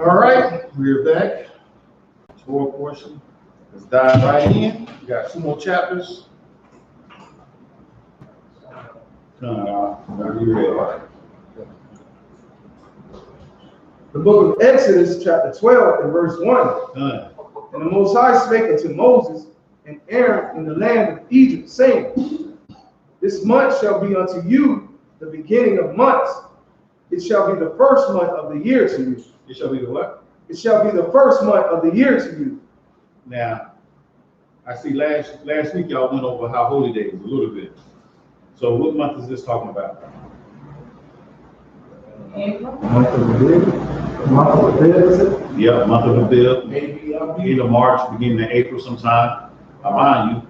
All right, we're back. Torah portion. Let's dive right in. We got 2 more chapters. The book of Exodus, chapter 12, and verse 1. And the Most High spake unto Moses and Aaron in the land of Egypt, saying, This month shall be unto you the beginning of months. It shall be the first month of the year to you. It shall be the what? It shall be the first month of the year to you. Now, I see last week y'all went over how holy days a little bit. So what month is this talking about? April. Month of the Bib, is it? Yeah, month of the Bib. Maybe End of March, beginning of April sometime. Mind you,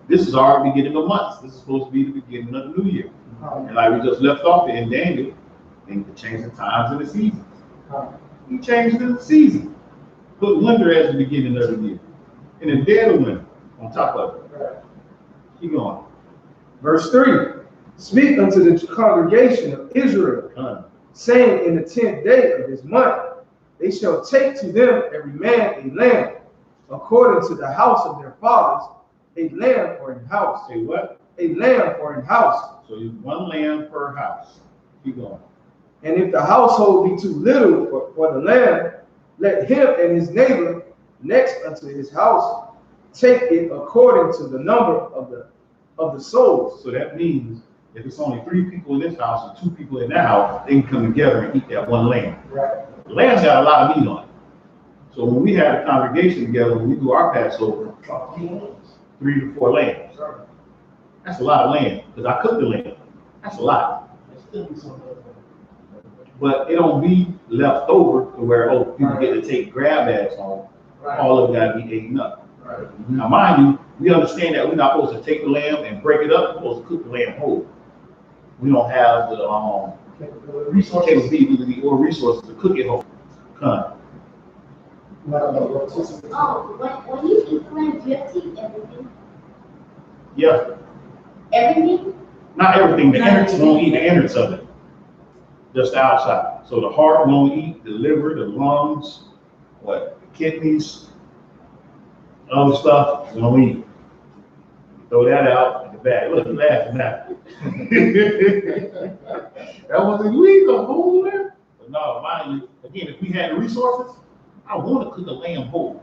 this is our beginning of months. This is supposed to be the beginning of the new year. And like we just left off in Daniel, things could change the times and the seasons. He changed the season. Put winter as the beginning of the year. And the dead of winter on top of it. Keep going. Verse 3. Speak unto the congregation of Israel, saying, In the 10th day of this month, they shall take to them every man a lamb, according to the house of their fathers, a lamb for an house. Say what? A lamb for an house. So you 1 lamb per house. Keep going. And if the household be too little for the lamb, let him and his neighbor next unto his house take it according to the number of the souls. So that means if it's only 3 people in this house and 2 people in that house, they can come together and eat that 1 lamb. Right. The lamb's got a lot of meat on it. So when we have a congregation together, when we do our Passover, 3 to 4 lambs. That's a lot of lamb, because I cook the lamb. That's a lot. But it don't be left over to where, oh, people get to take grab bags home. All of it got to be eaten up. Now, mind you, we understand that we're not supposed to take the lamb and break it up. We're supposed to cook the lamb whole. We don't have the capability or resources to cook it whole. When you eat the lamb, do you have to eat everything? Yeah. Everything? Not everything. The innards, we don't eat the innards of it. Just the outside. So the heart we don't eat, the liver, the lungs, the kidneys, other stuff we don't eat. Throw that out in the bag. Look, you laughing now. That wasn't you eat the whole lamb. But no, mind you, again, if we had the resources, I want to cook a lamb whole.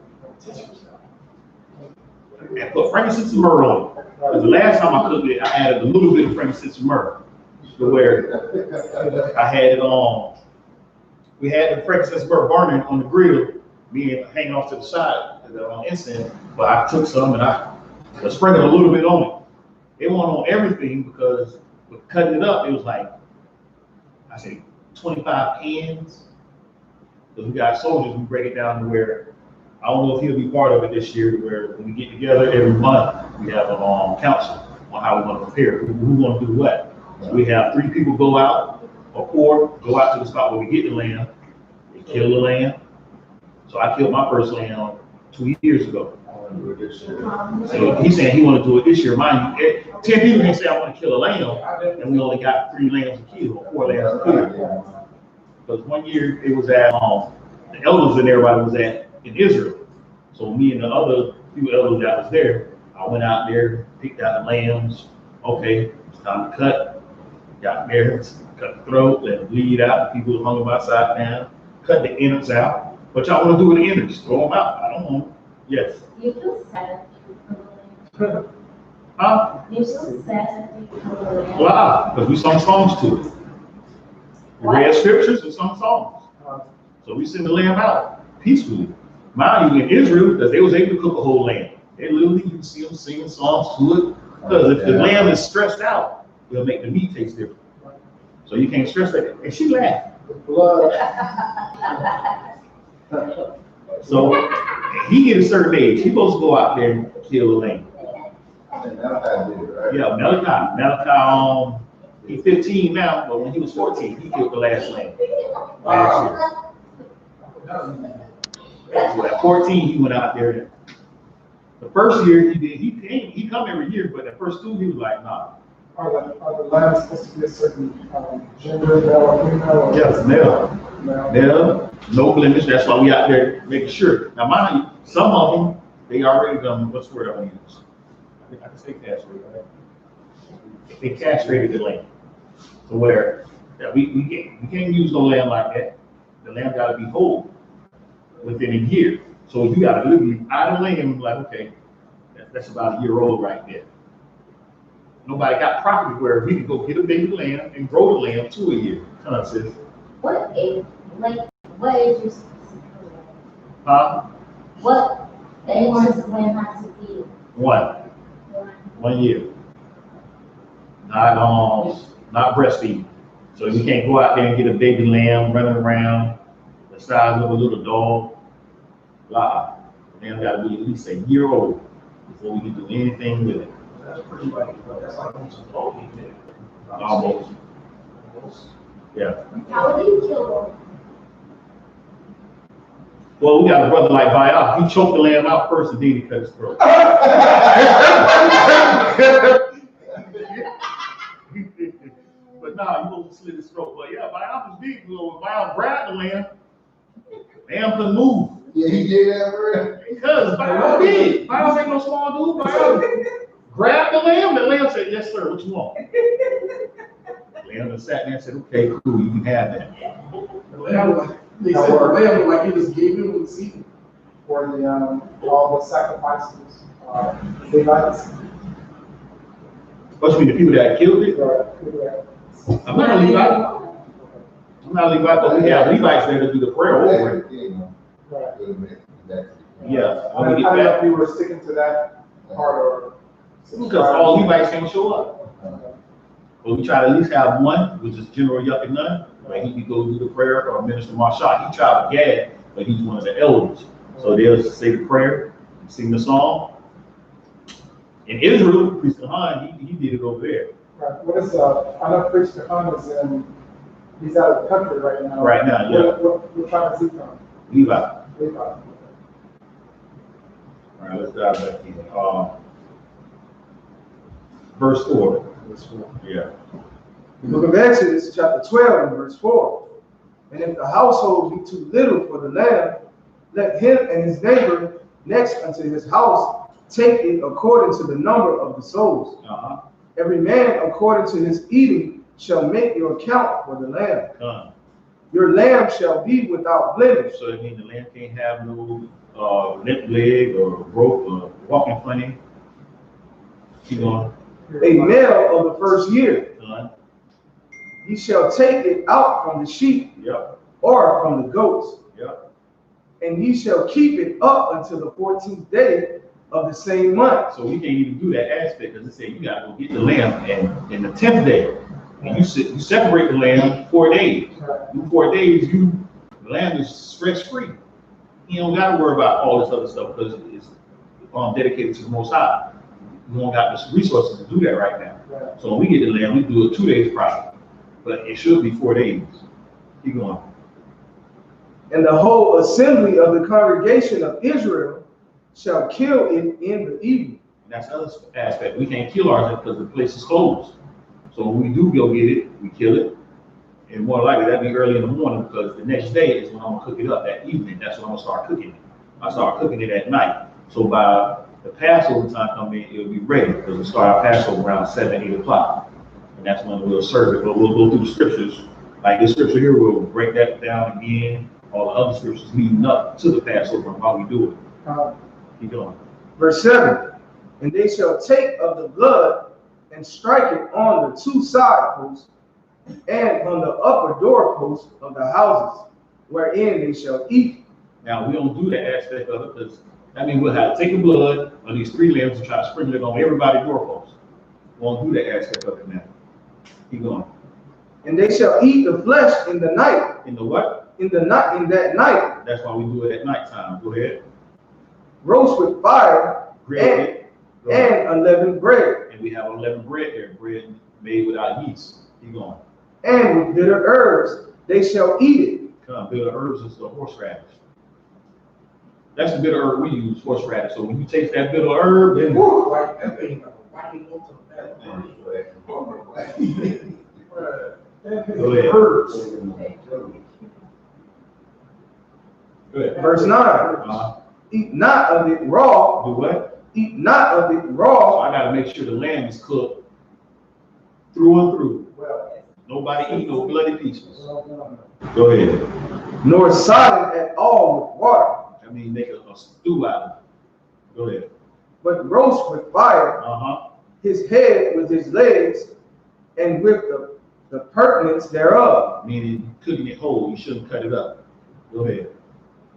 And put frankincense and myrrh on it. Because the last time I cooked it, I added a little bit of frankincense and myrrh. To where I had it on. We had the frankincense and myrrh burning on the grill, being hanging off to the side on incense. But I took some and I sprinkled a little bit on it. It wasn't on everything because with cutting it up, it was like, I say 25 cans. Because we got soldiers, we break it down to where, I don't know if he'll be part of it this year, where when we get together every month, we have a council on how we want to prepare, who want to do what. So we have 3 people go out, or 4 go out to the spot where we get the lamb, they kill the lamb. So I killed my first lamb 2 years ago. So he's saying he want to do it this year. Mind you, 10 people can say I want to kill a lamb, and we only got 3 lambs to kill, or 4 lambs to kill. Because 1 year it was at the elders and everybody was at in Israel. So me and the other few elders that was there, I went out there, picked out the lambs. Okay, it's time to cut. Got there, cut the throat, let it bleed out. People hung them upside down, cut the innards out. What y'all want to do with the innards? Throw them out. I don't want them. Yes. You feel sad. Huh? You feel sad. Wow, because we sung songs to it. We read scriptures and sung songs. So we send the lamb out peacefully. Mind you, in Israel, because they was able to cook a whole lamb. They literally, you can see them singing songs to it. Because if the lamb is stressed out, it'll make the meat taste different. So you can't stress that. And she laughed. So he get a certain age. He's supposed to go out there and kill the lamb. Yeah, Malachi, he's 15 now, but when he was 14, he killed the last lamb. Last year. So at 14, he went out there. The first year he come every year, but the first 2 he was like, nah. Are the lambs supposed to be a certain gender, male or female? Yes, male. No blemish. That's why we out there making sure. Now, mind you, some of them, they already done, what's the word I want to use? I can say castrated, right? They castrated the lamb. To where we can't use no lamb like that. The lamb got to be whole within a year. So you got to literally idle lamb, like, okay, that's about a year old right there. Nobody got property where we can go get a baby lamb and grow the lamb to a year. Come on, sis. What age, like, what age is? Huh? What age is when has to be? 1 year. Not breastfeeding. So you can't go out there and get a baby lamb running around the size of a little dog. Blah. The lamb got to be at least a year old before we can do anything with it. That's pretty like, that's like almost a dog. Almost. Yeah. How do you kill them? Well, we got a brother like Biop. He choked the lamb out first and then he cut his throat. But nah, you supposed to slit his throat. But yeah, Biop is big. So when Biop grabbed the lamb couldn't move. Yeah, he did that, bro. Because Biop did. Biop ain't no small dude. Biop grabbed the lamb. The lamb said, "Yes, sir. What you want?" The lamb sat there and said, "Okay, cool. You can have that." The lamb, they said the lamb like he just gave him the seed. For the all the sacrifices, Levites. What you mean, the people that killed it? I'm not a Levite. I'm not a Levite, but we have Levites there to do the prayer over it. Right. Yeah. I don't know if you were sticking to that part or. Because all Levites can't show up. But we try to at least have one, which is General Yuckanun, where he can go do the prayer, or Minister Marshall. He traveled Gad, but he's one of the elders. So they'll say the prayer, sing the song. In Israel, Priest Kahan, he did it over there. Right. What is I know Priest Kahan is he's out of the country right now. Right now, yeah. What tribe is he from? Levi. Levi. All right, let's dive back in. Verse 4. Yeah. The book of Exodus, chapter 12, and verse 4. And if the household be too little for the lamb, let him and his neighbor next unto his house take it according to the number of the souls. Every man according to his eating shall make your account for the lamb. Your lamb shall be without blemish. So that means the lamb can't have no limp leg or broke or walking funny. Keep going. A male of the first year. He shall take it out from the sheep or from the goats. And he shall keep it up until the 14th day of the same month. So we can't even do that aspect because it said you gotta go get the lamb and in the 10th day. And you separate the lamb 4 days. In 4 days, the lamb is stress free. You don't gotta worry about all this other stuff because it's dedicated to the Most High. We don't got the resources to do that right now. So when we get the lamb, we do it 2 days prior. But it should be 4 days. Keep going. And the whole assembly of the congregation of Israel shall kill it in the evening. And that's the other aspect. We can't kill ours because the place is closed. So when we do go get it, we kill it. And more likely that'll be early in the morning because the next day is when I'm gonna cook it up that evening. That's when I'm gonna start cooking it. I start cooking it at night. So by the Passover time come in, it'll be ready because we start our Passover around 7, 8 o'clock. And that's when we'll serve it. But we'll go through the scriptures. Like this scripture here, we'll break that down again. All the other scriptures leading up to the Passover and while we do it. Keep going. Verse 7. And they shall take of the blood and strike it on the 2 side posts and on the upper door posts of the houses, wherein they shall eat. Now, we don't do that aspect of it because that means we'll have to take the blood of these 3 lambs and try to sprinkle it on everybody's doorpost. We won't do that aspect of it now. Keep going. And they shall eat the flesh in the night. In the what? In that night. That's why we do it at nighttime. Go ahead. Roast with fire and unleavened bread. And we have unleavened bread there, bread made without yeast. Keep going. And with bitter herbs they shall eat it. Bitter herbs is the horseradish. That's the bitter herb we use, horseradish. So when you taste that bitter herb, then Like that thing, whacking onto the back. go ahead. Herbs. Go ahead. Verse 9. Uh-huh. Eat not of it raw. Do what? Eat not of it So raw. I gotta make sure the lamb is cooked through and through. Well, Nobody eat no bloody pieces. no. Go ahead. Nor sodden at all with water, I mean, make a stew out of it. Go ahead. but roast with fire Uh-huh. his head with his legs, and with the purtenance thereof. Meaning cooking it whole. You shouldn't cut it up. Go ahead.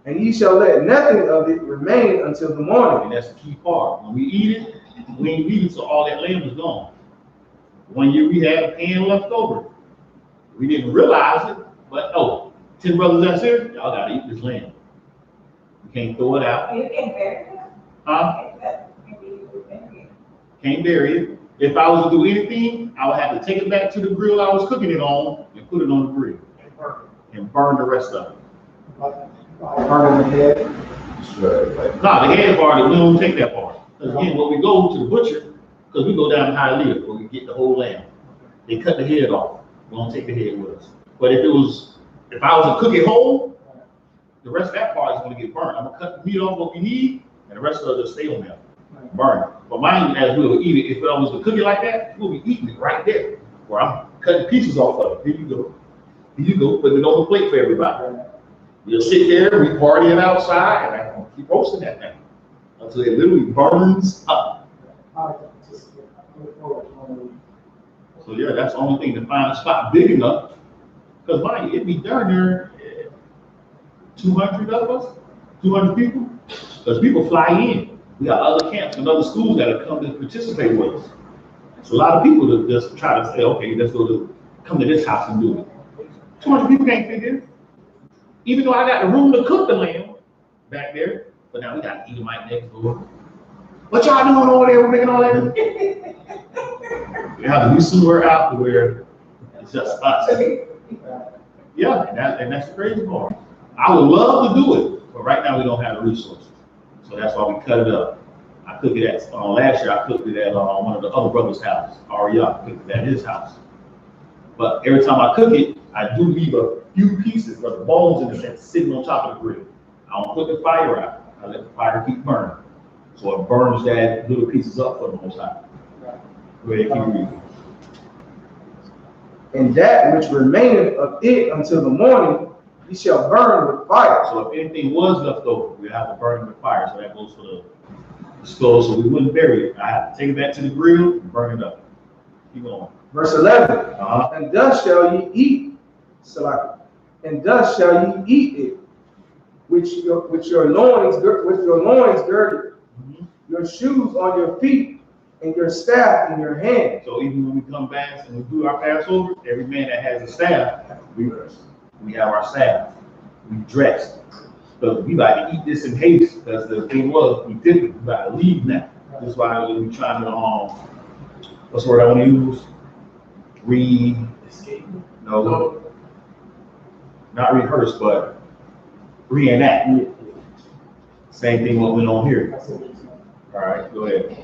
And ye shall let nothing of it remain until the And morning. that's the key part. When we eat it, we ain't leave it so all that lamb is gone. One year we had a pan left over. We didn't realize it, but 10 brothers that's here, y'all gotta eat this lamb. You can't throw it out. You can bury it. Huh? Maybe you can bury it. Can't bury it. If I was to do anything, I would have to take it back to the grill I was cooking it on and put it on the grill and burn the rest of it. Burning the head. Nah, the head part, we don't take that part. Because again, when we go to the butcher, because we go down to Hialeah where we get the whole lamb. They cut the head off. We don't take the head with us. But if I was to cook it whole, the rest of that part is going to get burnt. I'm going to cut the meat off what we need, and the rest of it will stay on there. Burn it. But mine, as we will eat it, if I was to cook it like that, we'll be eating it right there. Where I'm cutting pieces off of it. Here you go. Here you go. Putting it on the plate for everybody. We'll sit there, we party it outside, and I'm going to keep roasting that thing until it literally burns up. So yeah, that's the only thing, to find a spot big enough. Because mind you, it'd be darn near 200 of us, 200 people. Because people fly in. We got other camps and other schools that have come to participate with us. So a lot of people that just try to say, okay, let's come to this house and do it. 200 people can't fit in. Even though I got the room to cook the lamb back there, but now we got Edomite next door. What y'all doing over there? We're making all that. We have to be somewhere out to where it's just us. Yeah, and that's the crazy part. I would love to do it, but right now we don't have the resources. So that's why we cut it up. I cooked it at, last year I cooked it at one of the other brothers' house. Ariel cooked it at his house. But every time I cook it, I do leave a few pieces of the bones in the sense sitting on top of the grill. I don't put the fire out. I let the fire keep burning. So it burns that little pieces up for the most high. Go ahead, keep reading. And that which remaineth of it until the morning, ye shall burn with fire. So if anything was left over, we'd have to burn it with fire. So that goes for the stove, so we wouldn't bury it. I have to take it back to the grill and burn it up. Keep going. Verse 11. Uh-huh. And thus shall ye eat, Salaki, and thus shall ye eat it, with your loins girded, your shoes on your feet, and your staff in your hand. So even when we come back and we do our Passover, every man that has a staff, we have our staff. We dress. But we like to eat this in haste, because the thing was, we didn't. We got to leave now. This is why we trying to, what's the word I want to use? No, not rehearse, but reenact. Same thing what went on here. All right, go ahead.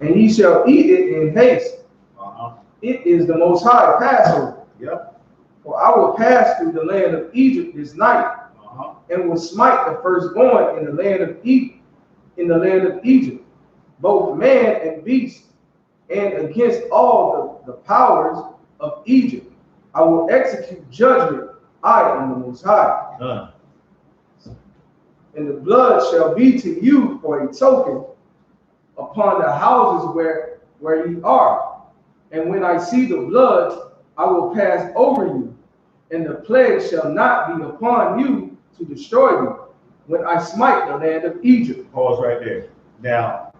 And ye shall eat it in haste. Uh-huh. It is the Most High Passover. Yep. For I will pass through the land of Egypt this night, Uh-huh. and will smite the firstborn in the land of Egypt, both man and beast, and against all the powers of Egypt. I will execute judgment. I am the Most High. Done. And the blood shall be to you for a token upon the houses where ye are. And when I see the blood, I will pass over you, and the plague shall not be upon you to destroy you, when I smite the land of Egypt. Pause right there. Now,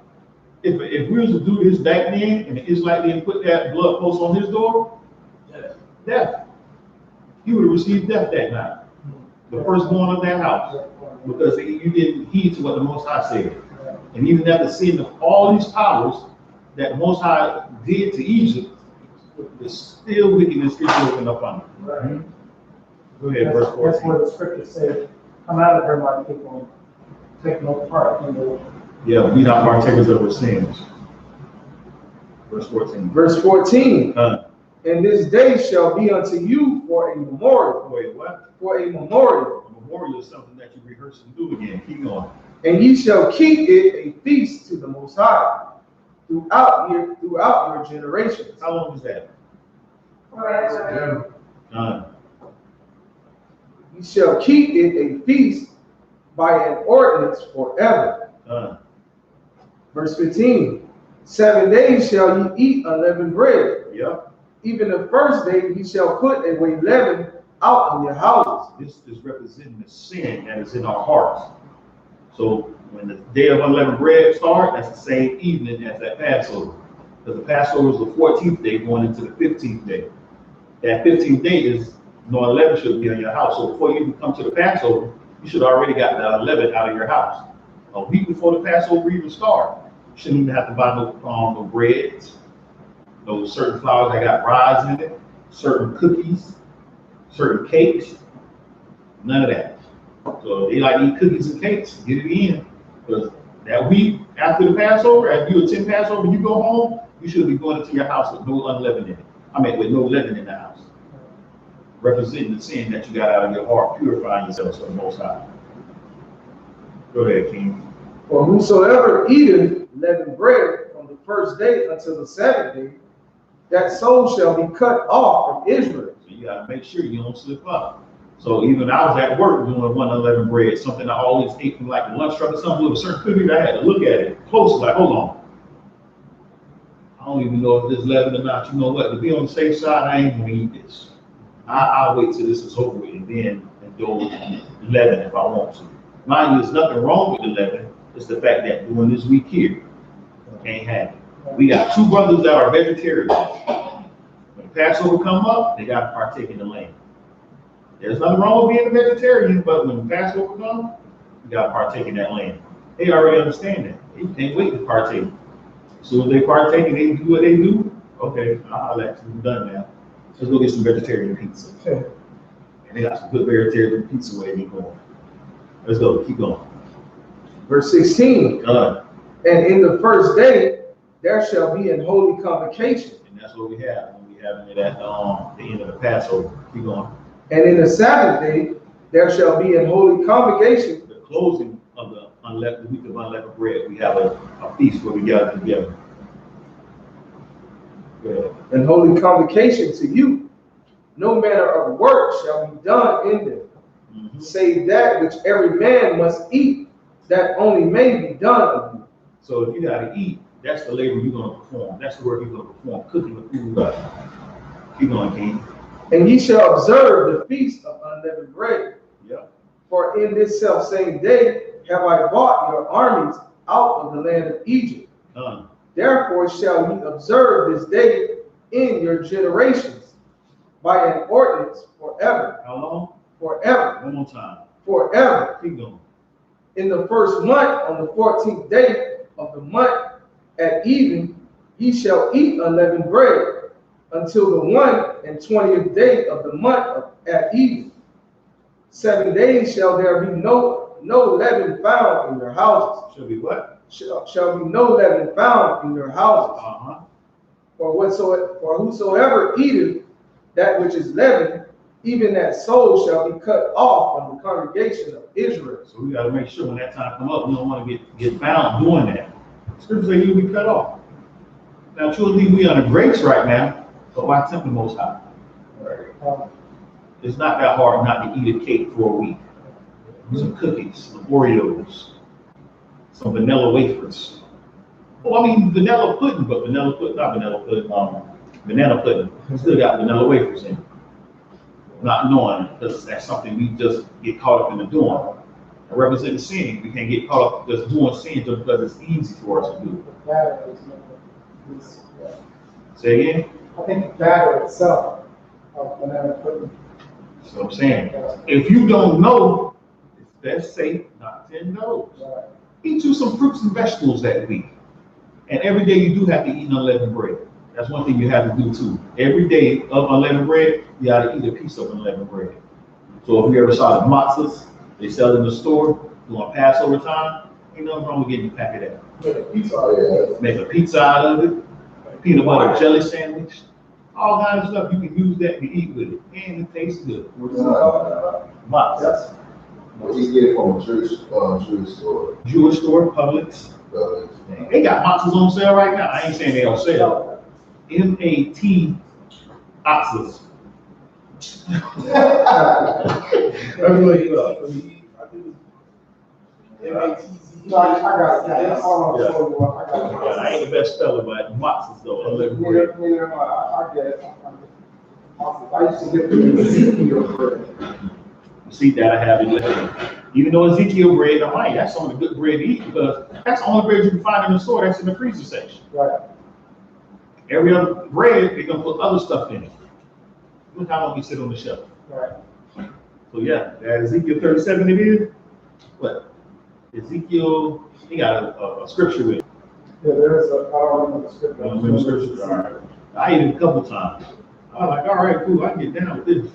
if we was to do this back then, and the Israelite didn't put that blood post on his door, death. He would have received death that night. The firstborn of that house. Because you didn't heed to what the Most High said. And even after seeing all these powers that the Most High did to Egypt, there's still wickedness still open up on them. Right. Go ahead, verse 14. That's where the scripture says, come out of her, my people, take no part in the. Yeah, be not partakers of our sins. Verse 14. Verse 14. Uh, And this day shall be unto you for a memorial. wait, what? For a memorial. A memorial is something that you rehearse and do again. Keep going. And ye shall keep it a feast to the Most High throughout your generations. How long is that? Forever. Ye shall keep it a feast by an ordinance forever. Verse 15. 7 days shall ye eat unleavened bread. Yep. Even the first day ye shall put away leaven out of your houses. This is representing the sin that is in our hearts. So when the day of unleavened bread starts, that's the same evening as that Passover. Because the Passover is the 14th day going into the 15th day. That 15th day is no unleavened should be in your house. So before you even come to the Passover, you should already got the unleavened out of your house. A week before the Passover even starts, you shouldn't even have to buy no bread, no certain flours that got rise in it, certain cookies, certain cakes, none of that. So they like to eat cookies and cakes, get it in. Because that week after the Passover, after you attend Passover, you go home, you should be going into your house with no unleavened in it. I mean, with no leaven in the house. Representing the sin that you got out of your heart, purifying yourself for the Most High. Go ahead, King. For whosoever eateth leavened bread from the first day until the 7th day, that soul shall be cut off from Israel. So you gotta make sure you don't slip up. So even I was at work doing one unleavened bread, something I always ate from like a lunch truck or something with a certain cookie. I had to look at it closely, like, hold on. I don't even know if this leaven or not. You know what? To be on the safe side, I ain't gonna eat this. I'll wait till this is over with and then indulge leaven if I want to. Mind you, there's nothing wrong with the leaven. It's the fact that during this week here, can't have it. We got two brothers that are vegetarians. When Passover come up, they got to partake in the lamb. There's nothing wrong with being a vegetarian, but when Passover comes, you got to partake in that lamb. They already understand that. They can't wait to partake. So if they partake and they do what they do, okay, I'll let you. We're done now. Let's go get some vegetarian pizza. And they got some good vegetarian pizza where they be going. Let's go, keep going. Verse 16. And in the first day, there shall be an holy convocation. And that's what we have when we having it at the end of the Passover. Keep going. And in the 7th day, there shall be an holy convocation. The closing of the week of unleavened bread, we have a feast where we gather together. Go ahead. An holy convocation to you. No manner of work shall be done in them, save that which every man must eat, that only may be done of you. So if you got to eat, that's the labor you're going to perform. That's the work you're going to perform, cooking the food up. Keep going, King. And ye shall observe the feast of unleavened bread. Yeah. For in this selfsame day have I bought your armies out of the land of Egypt. Therefore shall ye observe this day in your generations by an ordinance forever. How long? Forever. One more time. Forever. Keep going. In the first month, on the 14th day of the month at even, ye shall eat unleavened bread until the 21st day of the month at even. 7 days shall there be no leaven found in your houses. Shall be what? Shall be no leaven found in your houses. For whosoever eateth that which is leavened, even that soul shall be cut off from the congregation of Israel. So we got to make sure when that time come up, we don't want to get bound doing that. Scripture say you'll be cut off. Now, truly, we under grace right now, but why tempt the Most High? It's not that hard not to eat a cake for a week. Some cookies, some Oreos, some vanilla wafers. Well, I mean vanilla pudding, but banana pudding. Still got vanilla wafers in it. Not knowing, because that's something we just get caught up in the doing. And representing sin, we can't get caught up just doing sin just because it's easy for us to do. Say again? I think the batter itself of banana pudding. That's what I'm saying. If you don't know, it's best safe not to indulge. Eat you some fruits and vegetables that week. And every day you do have to eat unleavened bread. That's one thing you have to do too. Every day of unleavened bread, you got to eat a piece of unleavened bread. So if you ever saw the matzahs they sell in the store during Passover time, ain't nothing wrong with getting a pack of that. Make a pizza out of it, peanut butter jelly sandwich, all kinds of stuff. You can use that to eat with it, and it tastes good. Matzahs. Well, he get it from a church store. Jewish store, Publix. They got matzahs on sale right now. I ain't saying they don't sell. M-A-T matzahs. No, I got it. That's all I'm showing you. I got it. I ain't the best speller, but matzahs though. Neither am I get it. I used to get the Ezekiel bread. See that I have it. Even though Ezekiel bread, I'm like, that's some of the good bread to eat because that's the only bread you can find in the store. That's in the freezer section. Right. Every other bread, they're gonna put other stuff in it. Look how long we sit on the shelf. Right. So yeah, that Ezekiel 37 it is. What? Ezekiel, he got a scripture with it. Yeah, there's a, I don't remember the scripture. I don't remember the scripture. All right. I ate it a couple times. I was like, all right, cool, I can get down with this.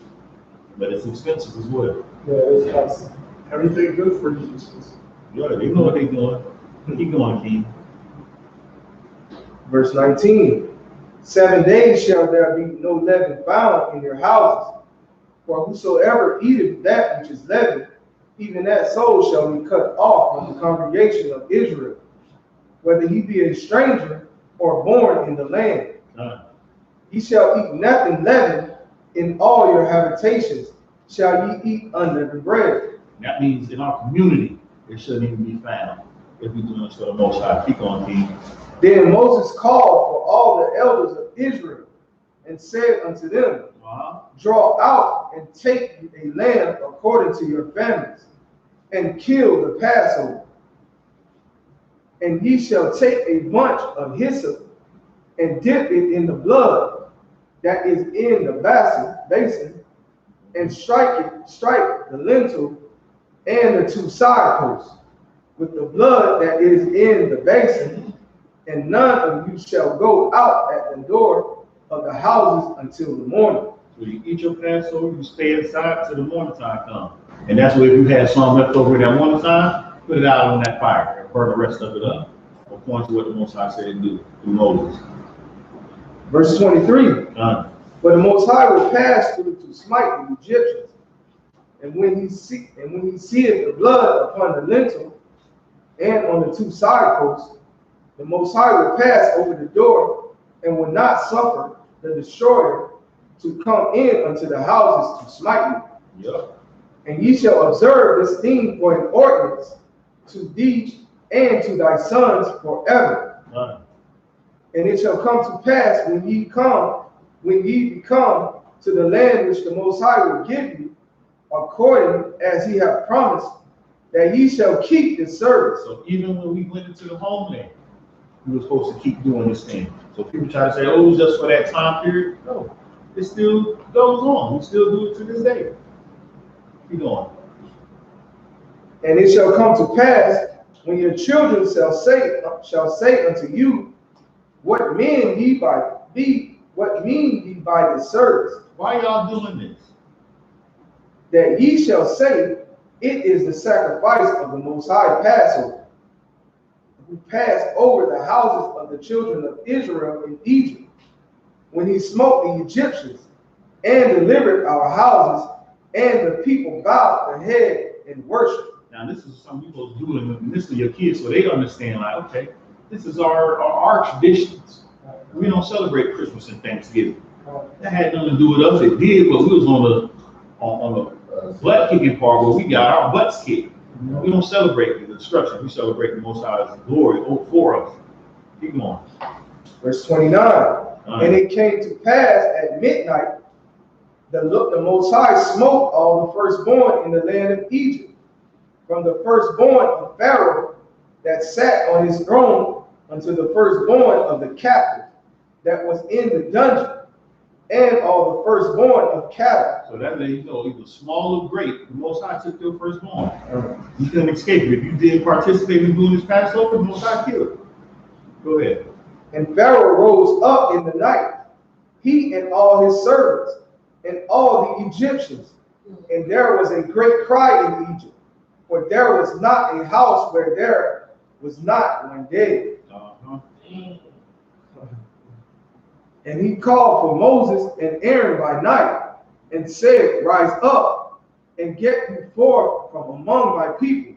But it's expensive as well. Yeah, it's awesome. Everything good for you. Yeah, they know what they're doing. Keep going, King. Verse 19. 7 days shall there be no leaven found in your houses. For whosoever eateth that which is leavened, even that soul shall be cut off from the congregation of Israel, whether he be a stranger or born in the land. Ye shall eat nothing leavened in all your habitations, shall ye eat unleavened bread. That means in our community, it shouldn't even be found. If we do this for the Most High. Keep on, King. Then Moses called for all the elders of Israel and said unto them, draw out and take a lamb according to your families, and kill the Passover. And ye shall take a bunch of hyssop and dip it in the blood that is in the basin, and strike the lintel and the two side posts with the blood that is in the basin, and none of you shall go out at the door of the houses until the morning. So you eat your Passover, you stay inside till the morning time comes. And that's where if you had some left over that morning time, put it out on that fire and burn the rest of it up. According to what the Most High said to do through Moses. Verse 23. But the Most High will pass through to smite the Egyptians. And when he seeth the blood upon the lintel and on the two side posts, the Most High will pass over the door and will not suffer the destroyer to come in unto the houses to smite you. Yep. And ye shall observe this thing for an ordinance to thee and to thy sons forever. And it shall come to pass when ye become to the land which the Most High will give you, according as he hath promised, that ye shall keep this service. So even when we went into the homeland, we were supposed to keep doing this thing. So people try to say, oh, it was just for that time period. No, it still goes on. We still do it to this day. Keep going. And it shall come to pass when your children shall say unto you, what mean ye by this service? Why y'all doing this? That ye shall say, it is the sacrifice of the Most High Passover, who passed over the houses of the children of Israel in Egypt, when he smote the Egyptians and delivered our houses, and the people bowed their head and worship. Now this is something you're supposed to do in the midst of your kids so they understand, like, okay, this is our traditions. We don't celebrate Christmas and Thanksgiving. That had nothing to do with us. It did, but we was on the butt kicking part where we got our butts kicked. We don't celebrate the destruction. We celebrate the Most High's glory for us. Keep going. Verse 29. And it came to pass at midnight, the Most High smote all the firstborn in the land of Egypt, from the firstborn of Pharaoh that sat on his throne unto the firstborn of the captive that was in the dungeon, and all the firstborn of cattle. So that lets you know, either small or great, the Most High took your firstborn. You couldn't escape it. If you did participate in doing this Passover, the Most High killed you. Go ahead. And Pharaoh rose up in the night, he and all his servants, and all the Egyptians. And there was a great cry in Egypt, for there was not a house where there was not one dead. And he called for Moses and Aaron by night, and said, rise up, and get you forth from among my people,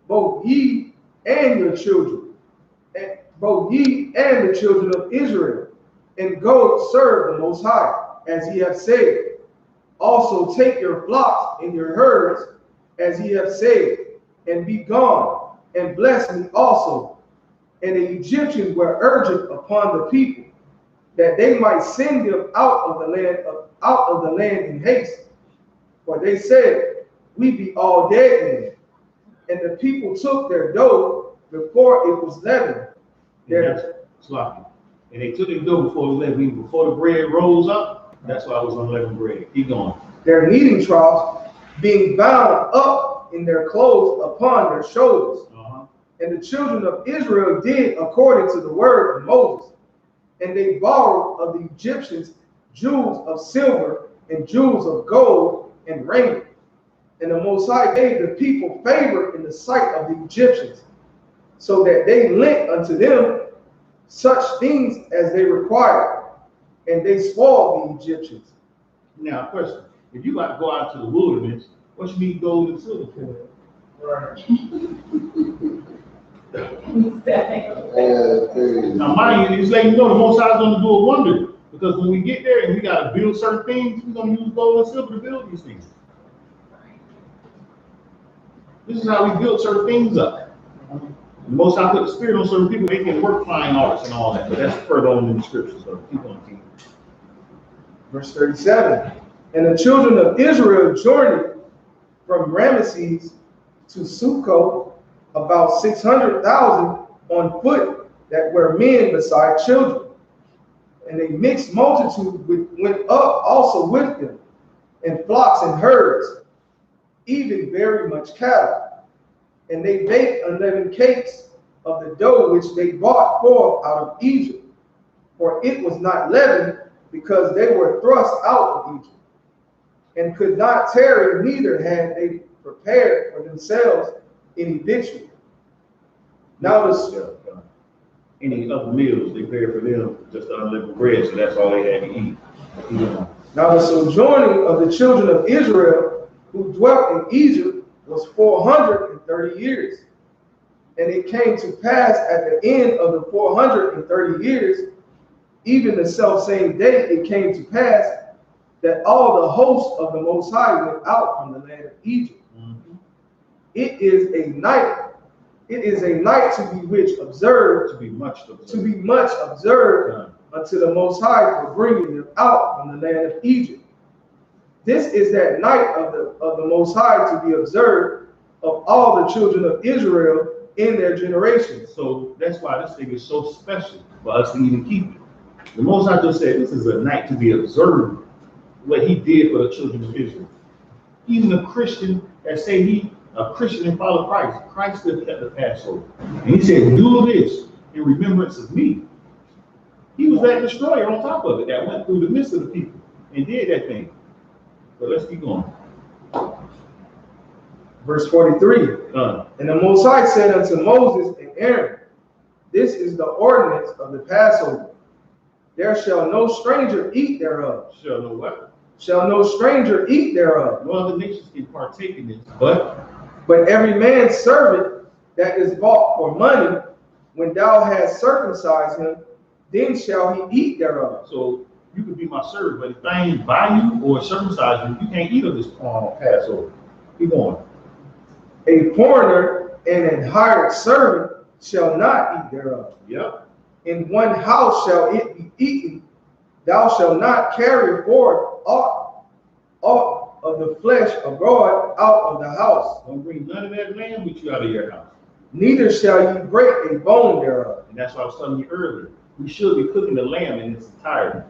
both ye and your children, and both ye and the children of Israel, and go serve the Most High, as ye have said. Also take your flocks and your herds, as ye have said, and be gone, and bless me also. And the Egyptians were urgent upon the people, that they might send them out of the land in haste. For they said, we be all dead men. And the people took their dough before it was leavened. And they took the dough before it was leavened. Before the bread rose up, that's why it was unleavened bread. Keep going. Their kneading troughs being bound up in their clothes upon their shoulders. And the children of Israel did according to the word of Moses. And they borrowed of the Egyptians jewels of silver and jewels of gold and raiment. And the Most High gave the people favor in the sight of the Egyptians, so that they lent unto them such things as they required, and they spoiled the Egyptians. Now, question: if you got to go out to the wilderness, what you need gold and silver for? Right. Now, mind you, it's letting you know the Most High is going to do a wonder, because when we get there and we got to build certain things, we're going to use gold and silver to build these things. This is how we build certain things up. The Most High put the Spirit on certain people; they can work fine arts and all that. But that's further on in the scriptures. So keep on keeping. Verse 37. And the children of Israel journeyed from Ramesses to Succoth, about 600,000 on foot, that were men beside children. And a mixed multitude went up also with them, and flocks and herds, even very much cattle. And they baked unleavened cakes of the dough which they brought forth out of Egypt, for it was not leavened, because they were thrust out of Egypt, and could not tarry, neither had they prepared for themselves any victual. Now any other meals they prepared for them, just unleavened bread, so that's all they had to eat. Now the sojourning of the children of Israel who dwelt in Egypt was 430 years. And it came to pass at the end of the 430 years, even the selfsame day it came to pass, that all the hosts of the Most High went out from the land of Egypt. It is a night to be which observed, to be much observed unto the Most High for bringing them out from the land of Egypt. This is that night of the Most High to be observed of all the children of Israel in their generations. So that's why this thing is so special for us to even keep it. The Most High just said this is a night to be observed, what he did for the children of Israel. Even a Christian that say he a Christian and follow Christ still kept the Passover. And he said, do this in remembrance of me. He was that destroyer on top of it that went through the midst of the people and did that thing. But let's keep going. Verse 43. And the Most High said unto Moses and Aaron, this is the ordinance of the Passover. There shall no stranger eat thereof. Shall no what? Shall no stranger eat thereof. No other nations can partake in this. But every man's servant that is bought for money, when thou hast circumcised him, then shall he eat thereof. So you could be my servant, but if I ain't buy you or circumcise you, you can't eat of this Passover. Keep going. A foreigner and an hired servant shall not eat thereof. Yep. In one house shall it be eaten. Thou shalt not carry forth aught of the flesh abroad out of the house. Don't bring none of that lamb with you out of your house. Neither shall you break a bone thereof. And that's what I was telling you earlier. We should be cooking the lamb in its entirety.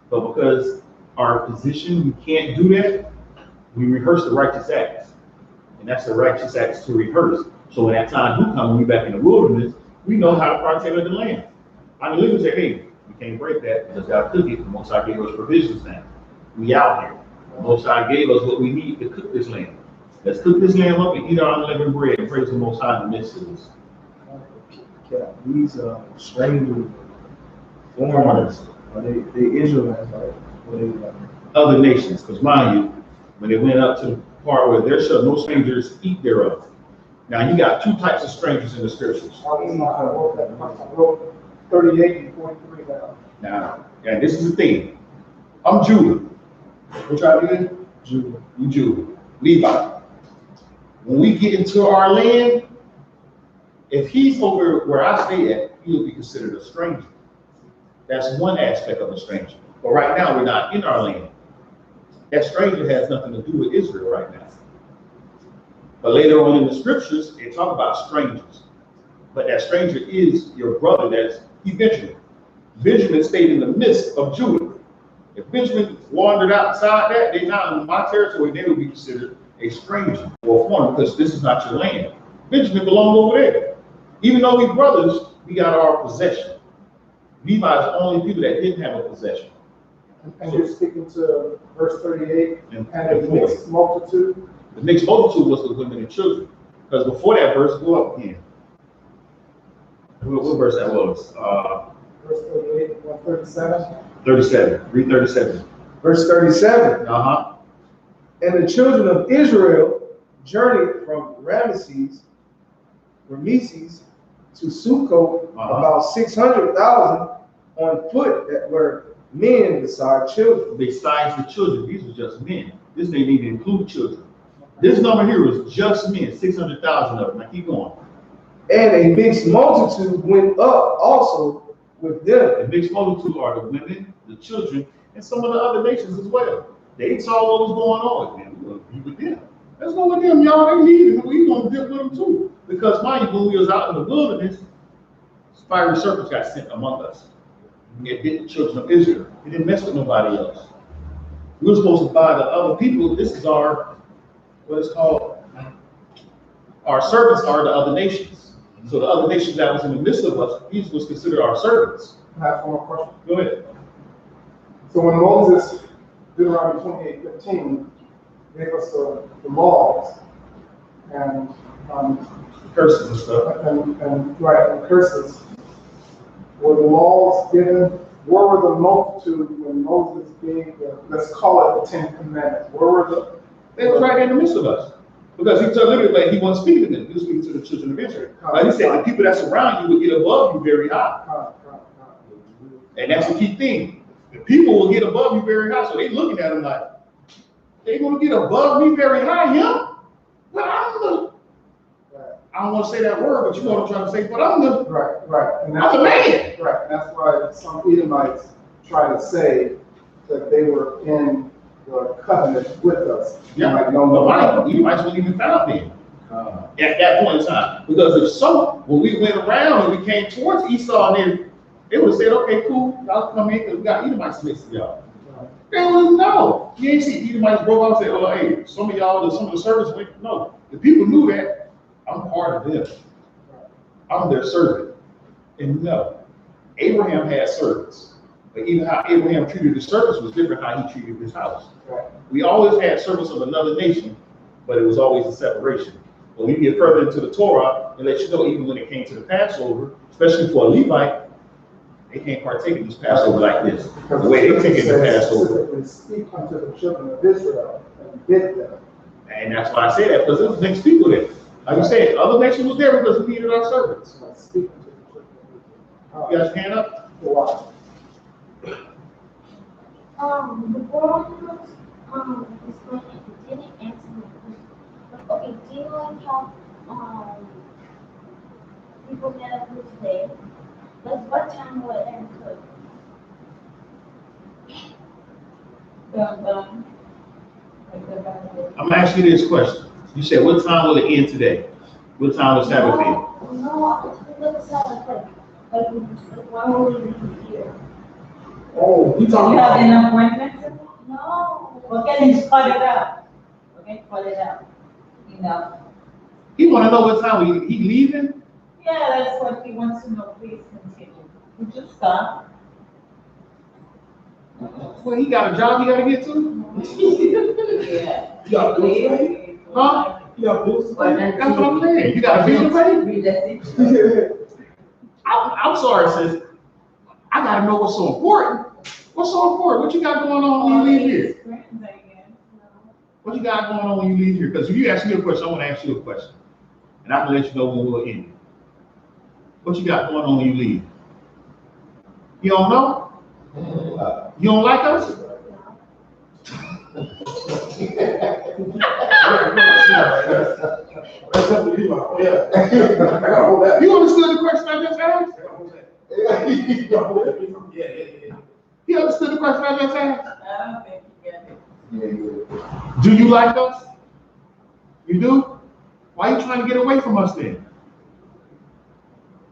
But because our position, we can't do that, we rehearse the righteous acts. And that's the righteous acts to rehearse. So when that time do come, when we back in the wilderness, we know how to partake of the lamb. I can literally say, hey, we can't break that because God cook it. The Most High gave us provisions now. We out here. The Most High gave us what we need to cook this lamb. Let's cook this lamb up and eat our unleavened bread and praise the Most High in the midst of this. Yeah, these stranger foreigners, they Israelites, right? Other nations, because mind you, when they went up to part where there shall no strangers eat thereof. Now you got two types of strangers in the scriptures. I wrote 38 and 43 down. Now, and this is the thing. I'm Judah. Which I did? Judah. You Judah. Levi. When we get into our land, if he's over where I stay at, he'll be considered a stranger. That's one aspect of a stranger. But right now, we're not in our land. That stranger has nothing to do with Israel right now. But later on in the scriptures, they talk about strangers. But that stranger is your brother, he's Benjamin. Benjamin stayed in the midst of Judah. If Benjamin wandered outside that, they're not in my territory, they would be considered a stranger or a foreigner because this is not your land. Benjamin belonged over there. Even though we brothers, we got our possession. Levi is the only people that didn't have a possession. And you're speaking to verse 38 And a mixed multitude. The mixed multitude was the women and children. Because before that verse, go up again. What verse that was? Verse 38, 137. 37. Read 37. Verse 37. Uh-huh. And the children of Israel journeyed from Rameses to Sukkot, about 600,000 on foot that were men beside children. Besides the children, these were just men. This didn't even include children. This number here was just men, 600,000 of them. Now keep going. And a mixed multitude went up also with them. The mixed multitude are the women, the children, and some of the other nations as well. They saw what was going on with them. We're going to be with them. Let's go with them, y'all. They need it. We're going to dip with them too. Because mind you, when we was out in the wilderness, fiery serpents got sent among us. It bit the children of Israel. It didn't mess with nobody else. We were supposed to buy the other people. This is our, what it's called, our servants are the other nations. So the other nations that was in the midst of us, these was considered our servants. Can I ask one more question? Go ahead. So when Moses, Deuteronomy 28:15, gave us the laws and Curses and stuff. and curses, were the laws given? Where were the multitude when Moses gave let's call it the 10 Commandments? Where were the? They was right in the midst of us. Because he told literally, like, he wasn't speaking to them. He was speaking to the children of Israel. Like he said, the people that's around you will get above you very high. And that's the key thing. The people will get above you very high. So they looking at him like, they gonna get above me very high, yeah? But I'm the, I don't want to say that word, but you know what I'm trying to say, but I'm the, Right. And I'm the man. Right. That's why some Edomites try to say that they were in the covenant with us. Yeah, Like, no, you might as well even found them at that point in time. Because if when we went around and we came towards Esau, and then they would have said, okay, cool, y'all come in because we got Edomites mixed with y'all. They would no. You ain't see Edomites broke out and say, oh, hey, some of the servants went. No, the people knew that I'm part of them. I'm their servant. And no, Abraham had servants. But even how Abraham treated his servants was different how he treated his house. Right. We always had servants of another nation, but it was always a separation. When we get further into the Torah, it lets you know even when it came to the Passover, especially for a Levite, they can't partake in this Passover like this. The way they take it in the Passover. Speak unto the children of Israel and bid them. And that's why I say that, because there's mixed people there. Like you said, other nations was there because we needed our servants. Speak unto the children of Israel. You guys hand up? Why? The girl explained it didn't answer my question. Okay, do you like how people met up with today? But what time will it end cook? I'm asking you this question. You said, what time will it end today? What time will Sabbath end? No, it's Sabbath, like why will we be here? Oh, You have an appointment? No. Okay, then just cut it out. Okay, cut it out. Enough. He want to know what time he leaving? Yeah, that's what he wants to know. Please continue. You just stop. Well, he got a job he got to get to? Yeah. You got boots, Huh? You got boots, That's what I'm saying. You got a bill ready? I'm sorry, sis. I got to know what's so important. What's so important? What you got going on when you leave here? What you got going on when you leave here? Because if you ask me a question, I want to ask you a question. And I'm going to let you know when we'll end it. What you got going on when you leave? You don't know? You don't like us? That's up to you. Yeah. I gotta hold that. You understood the question I just asked? Yeah. You understood the question I just asked? I don't think you get it. Yeah. Do you like us? You do? Why are you trying to get away from us then?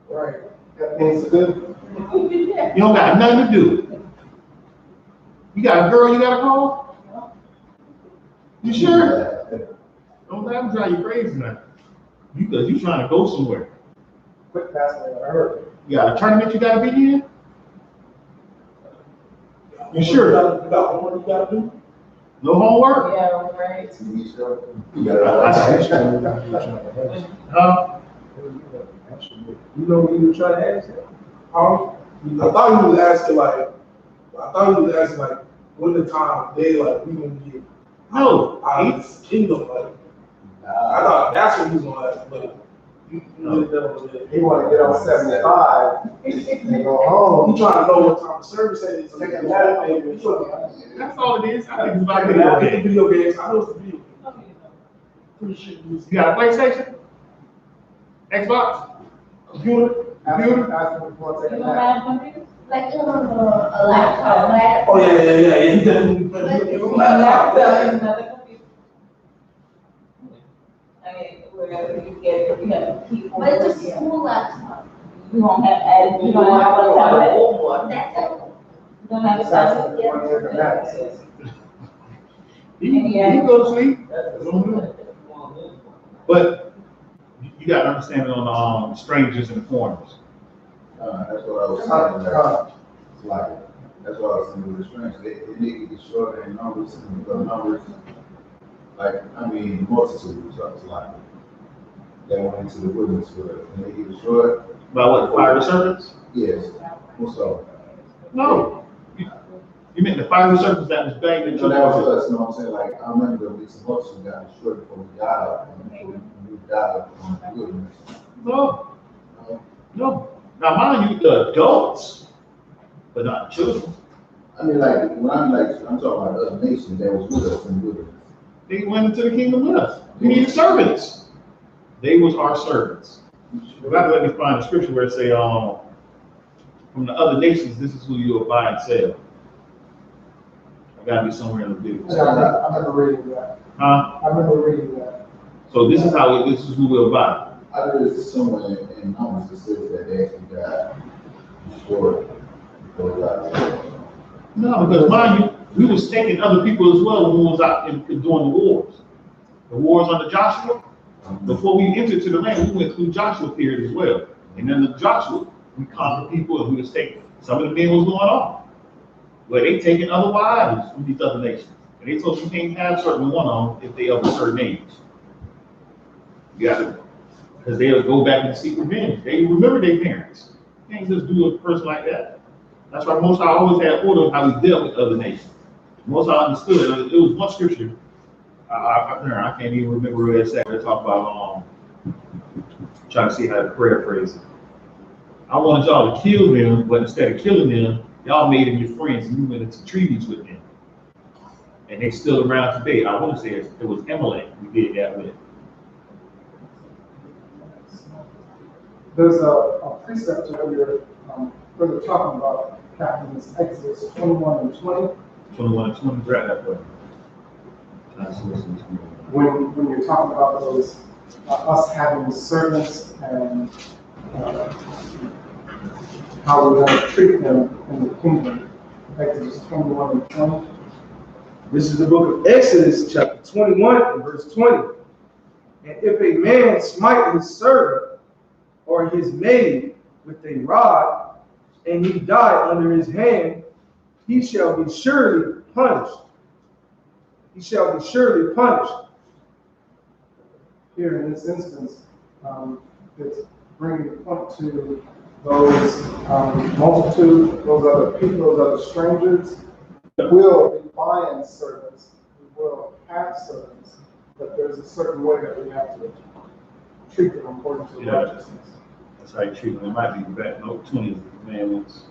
Right. That means good. You don't got nothing to do. You got a girl you gotta call? You sure? Don't let them drive you crazy now. Because you trying to go somewhere. Quick passing, I heard. You got a tournament you gotta be in? You sure? You got homework you gotta do? No homework? Yeah, right. TV show. You gotta Huh? You know what you were trying to ask? I thought you was asking like, when the time of day, like, we gonna get No. out of this kingdom, like, I thought that's what he was gonna ask, but you really don't. He wanna get on 75 and go home. He trying to know what time the service is. So Take a he nap, can maybe. That's all it is. I think it's about Take a nap, video get the game. video games. I know it's the video. Pretty sure You got a PlayStation? Xbox? Computer? Computer? Ask him before You taking a don't nap. have computer? Like a laptop, right? Oh, yeah. He doesn't. Laptop is another computer. I mean, wherever you get it, you have to keep. But it's a school laptop. You don't have, you don't have one tablet. That's it. You don't have a Ask him tablet. before he takes a nap. You can go to sleep. But you got to understand it on strangers and foreigners. That's what I was saying. Like, that's what I was saying with the strength. They need to get shorter in numbers, and the numbers, like, I mean, multitudes of like, they went into the wilderness for it. And they get short. About what, the fiery serpents? Yes. What's up? No. You meant the fiery serpents that was banged into So that was the us, you know what I'm saying? Like, I remember the mixed multitude got destroyed before we died out, and before we died out on the wilderness. No. No. Now, mind you, the adults, but not children. I mean, like, when I'm talking about other nations that was with us in the wilderness. They went into the kingdom with us. We needed servants. They was our servants. If I let me find a scripture where it say, from the other nations, this is who you will buy and sell. I gotta be somewhere in the video. I remember reading that. Huh? I remember reading that. So this is who we'll buy. I know there's somewhere in Numbers that says that they actually got destroyed before we died. No, because mind you, we was taking other people as well when we was out doing the wars. The wars under Joshua. Before we entered to the land, we went through Joshua period as well. And then the Joshua, we conquered people and we was taking, some of the men was going off. Where they taking other wives from these other nations. And they told you can't have certain one on if they of a certain age. You got to, because they'll go back and seek revenge. They remember their parents. You can't just do a person like that. That's why most I always had order of how we dealt with other nations. Most I understood. It was one scripture. I can't even remember where it's at. They talk about trying to see how to paraphrase it. I wanted y'all to kill them, but instead of killing them, y'all made them your friends and you went into treaties with them. And they still around today. I want to say it was Amalek we did that with. There's a precept earlier, where they're talking about Captain, it's Exodus 21 and 20. 21 and 20, grab that way. When you're talking about those, us having servants and how we're going to treat them in the kingdom, Exodus 21 and 20. This is the book of Exodus, chapter 21, and verse 20. And if a man smite his servant or his maid with a rod, and he die under his hand, he shall be surely punished. He shall be surely punished. Here in this instance, it's bringing the point to those multitude, those other people, those other strangers, will be buying servants, who will have servants, but there's a certain way that we have to treat them according to Yeah. righteousness. That's how you treat them. It might be back, no, 20 commandments.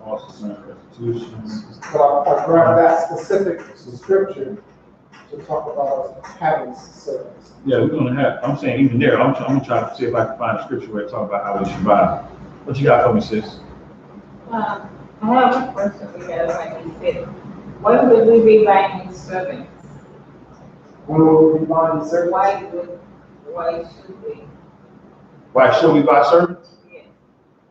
Also, some restitutions. But I grabbed that specific scripture to talk about us having servants. Yeah, we're gonna have, I'm saying even there, I'm gonna try to see if I can find a scripture where it talks about how we should buy. What you got for me, sis? I have a question because like you said, when would we be buying servants? When will we buying servants? Why should we? Why should we buy servants? Yes.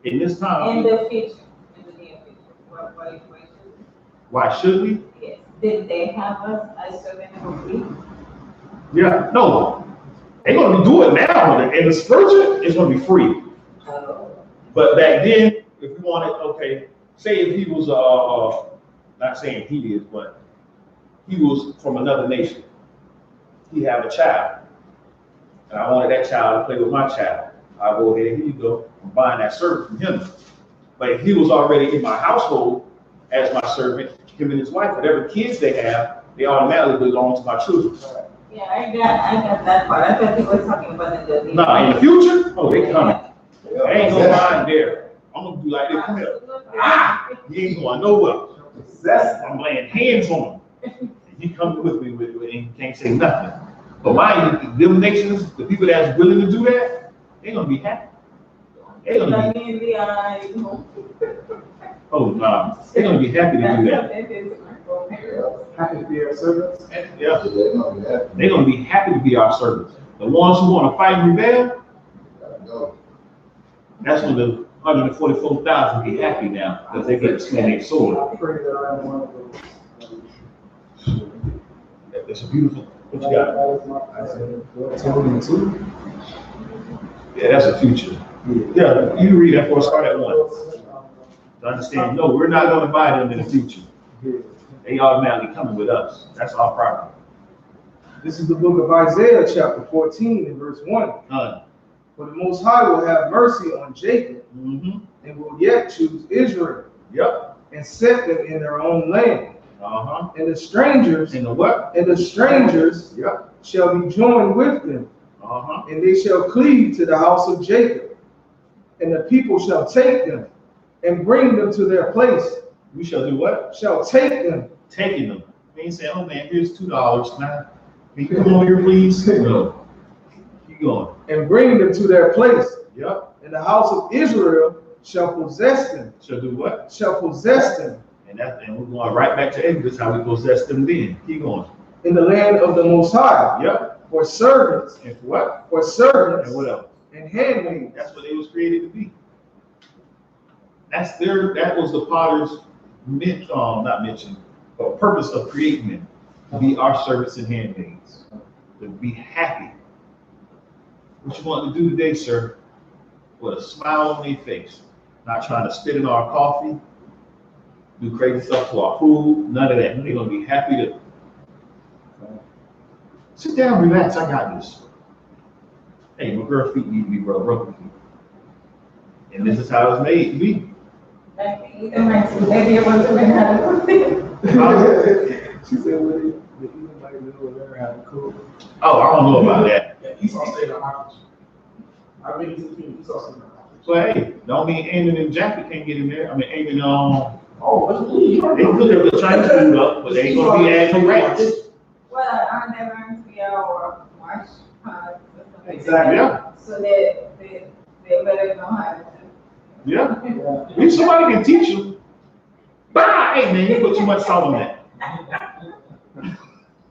In this time, In the future, in the near future, why should we? why should we? Yes. Did they have us as servant for free? Yeah, no. They're gonna be doing it now, and the spiritual is gonna be free. But back then, if we wanted, okay, say if he was, not saying he is, but he was from another nation. He have a child, and I wanted that child to play with my child. I go ahead, here you go, I'm buying that servant from him. But if he was already in my household as my servant, him and his wife, whatever kids they have, they automatically belong to my children. Yeah, I got that part. I thought you were talking about the. Nah, in the future, oh, they coming. I ain't gonna mind there. I'm gonna be like this, come here. Ah, you ain't going nowhere. I'm laying hands on him. He coming with me with it, and he can't say nothing. But mind you, them nations, the people that's willing to do that, they're gonna be happy. They're gonna be, oh no, they're gonna be happy to do that. Happy to be our servants. Yeah, They're gonna be happy. they're gonna be happy to be our servants. The ones who wanna fight and rebel, Gotta go. that's when the 144,000 be happy now, because they get to swing their sword. I pray that I am one of those. It's a beautiful, what you got? That is my prayer. Yeah, that's a future. Yeah, you read that for us, start at 1. To understand, no, we're not gonna buy them in the future. They automatically coming with us. That's our property. This is the book of Isaiah, chapter 14, and verse 1. For the Most High will have mercy on Jacob, Mm-hmm. and will yet choose Israel, Yep. and set them in their own land. Uh-huh. And the strangers, And the what? Yep, shall be joined with them, Uh-huh. and they shall cleave to the house of Jacob. And the people shall take them, and bring them to their place. We shall do what? Shall take them. Taking them. They ain't saying, oh man, here's $2. Now, can you come over here, please? No. Keep going. And bring them to their place. Yep. And the house of Israel shall possess them. Shall do what? Shall possess them. And we're going right back to Exodus, how we possess them then. Keep going. In the land of the Most High. Yep. For servants. And for what? For servants. And what else? And handmaids. That's what they was created to be. That was the potter's not mentioned, but purpose of creating them, to be our servants and handmaids, to be happy. What you want to do today, sir, with a smile on their face, not trying to spit in our coffee, do crazy stuff to our food, none of that. They're gonna be happy to sit down, relax, I got this. Hey, my girl feet need to be rubbed. And this is how it's made to be. Maybe it wasn't learn how to cook it. She said, well, the Edomite will learn how to cook. Oh, I don't know about that. Yeah, Esau stayed on my country. I've been to the king, Esau stayed on my country. So hey, don't mean Aimon and Jackie can't get in there. I mean, Aimon, Oh, that's me. they cook the Chinese food up, but they ain't gonna be adding rats. Well, I never see our wash pots. Exactly. Yeah, So they better know how to do. yeah. Yeah. If somebody can teach you, bye, hey man, you put too much salt on that.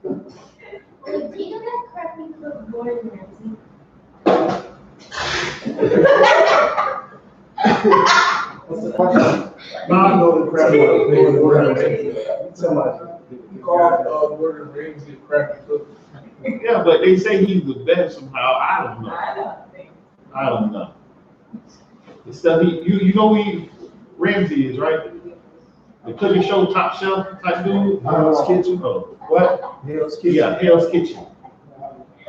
Wait, do you know that crappy cook Gordon Ramsay? What's the question? I know the crap about the word. Somebody. You called Gordon Ramsay a crappy cook. Yeah, but they say he was better somehow. I don't know. I don't think. I don't know. The stuff you know who Ramsey is, right? The cooking show Top Shelf type dude. Hell's Kitchen. Oh, what? Hell's Kitchen. Yeah, Hell's Kitchen.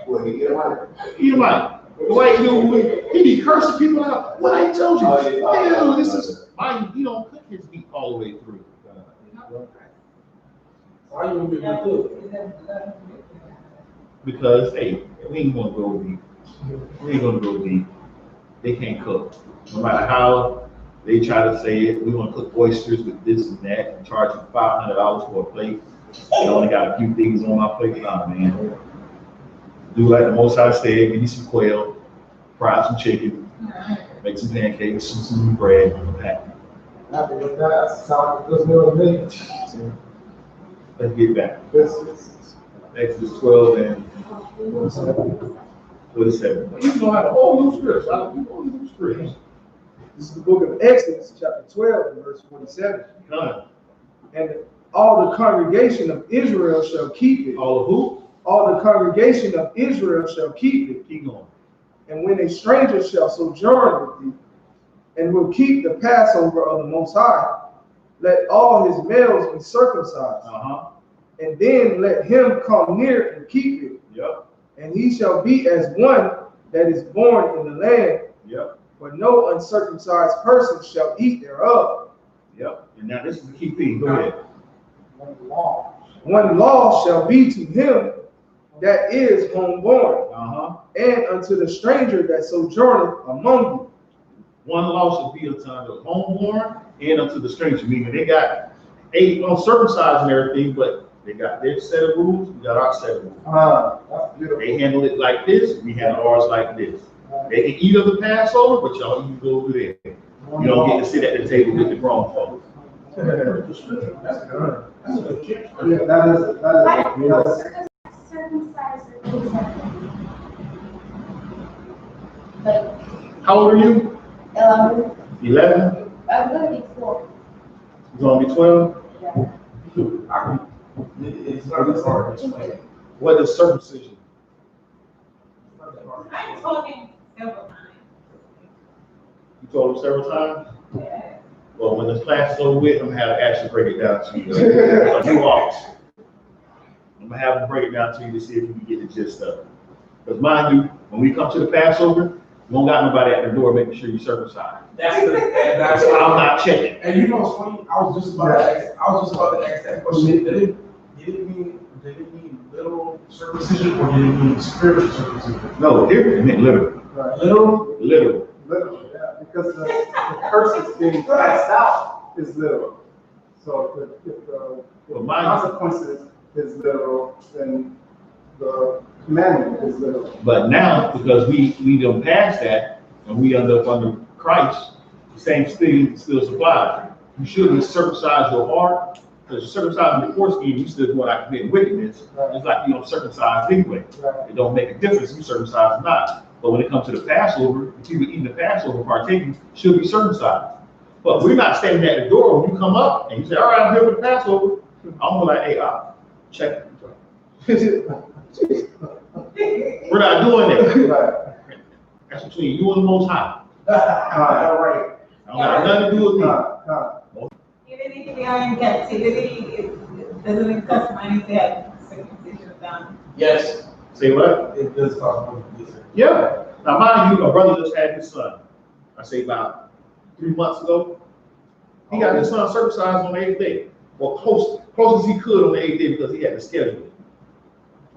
Well, he get one. He like the white dude, he be cursing people out. What I told you? Oh, yeah. Hell, this is mine. He don't cook his meat all the way through. Why you want to be good? Because, hey, we ain't gonna go deep. We ain't gonna go deep. They can't cook. No matter how they try to say it, we wanna cook oysters with this and that and charge you $500 for a plate. I only got a few things on my plate. Nah, man. Do like the Most High said, give me some quail, fry some chicken, make some pancakes, some bread, and a pack. Happy with that. Sound like a good meal to me. Let's get back. Exodus 12 and 47. You know how to hold new scripts. How do you hold new scripts? This is the book of Exodus, chapter 12, and verse 47. None. And all the congregation of Israel shall keep it. All of who? All the congregation of Israel shall keep it. Keep going. And when a stranger shall sojourn with thee, and will keep the Passover of the Most High, let all his males be circumcised. And then let him come near and keep it. Yep. And he shall be as one that is born in the land. Yep. For no uncircumcised person shall eat thereof. Yep. And now this is the key thing. Go ahead. One law shall be to him that is homeborn, and unto the stranger that sojourneth among you. One law shall be unto the homeborn and unto the stranger. Meaning they got 8 uncircumcised and everything, but they got their set of rules, we got our set of rules. That's beautiful. They handle it like this, we handle ours like this. They can eat of the Passover, but y'all eat go over there. You don't get to sit at the table with the grown folks. That's good. That's Circumcised or exactly. Like, How old are you? 11? I'm gonna be 4. You gonna be 12? Yeah. It's not as hard as explain. What is circumcision? I told him several times. You told him several times? Yeah. Well, when this class is over with, I'm gonna have to actually break it down to you. Like you walks. I'm gonna have to break it down to you to see if you can get the gist of it. Because mind you, when we come to the Passover, you don't got nobody at the door making sure you circumcised. That's I'm not checking. And you know what's funny? I was just about to ask that question. Did it mean literal circumcision or did it mean spiritual circumcision? No, here it meant literal. Right. Literal? Literal. Literal, yeah, because the curses being cast out is literal. So if the consequences is literal, then the commandment is literal. But now, because we done past that and we end up under Christ, the same thing still applies. You shouldn't circumcise your heart, because you're circumcising your foreskin, you still going out committing wickedness. It's like you don't circumcise anyway. Right. It don't make a difference if you circumcise or not. But when it comes to the Passover, the people eating the Passover, partaking, should be circumcised. But we're not standing at the door when you come up and you say, all right, I'm here for the Passover. I'm like, hey, check it. We're not doing that. Right. That's between you and the Most High. All right. I don't got nothing to do with me. Even if we are in captivity, it doesn't it cost money to have circumcision done? Yes. Say what? It does cost money. Yeah. Now, mind you, my brother just had his son. I say about 3 months ago. He got his son circumcised on the 8th day. Well, close as he could on the 8th day because he had to schedule it.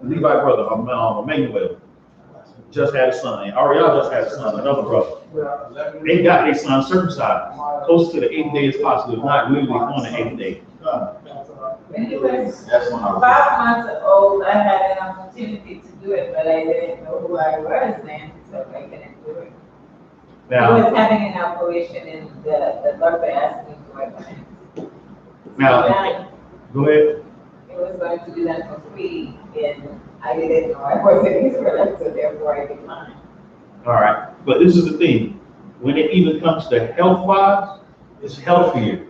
Levi brother, Emmanuel, just had a son. Ariel just had a son, another brother. They got their son circumcised close to the 8th day as possible, if not literally on the 8th day. When he was That's when I 5 months old, I had an opportunity to do it, but I didn't know who I was then, so I couldn't do it. I Now, was having an operation and the doctor asked me to wear pants. now, go ahead. It was going to be done for free, and I didn't know I wasn't Israelite, so therefore I declined. All right, but this is the thing. When it even comes to health-wise, it's healthier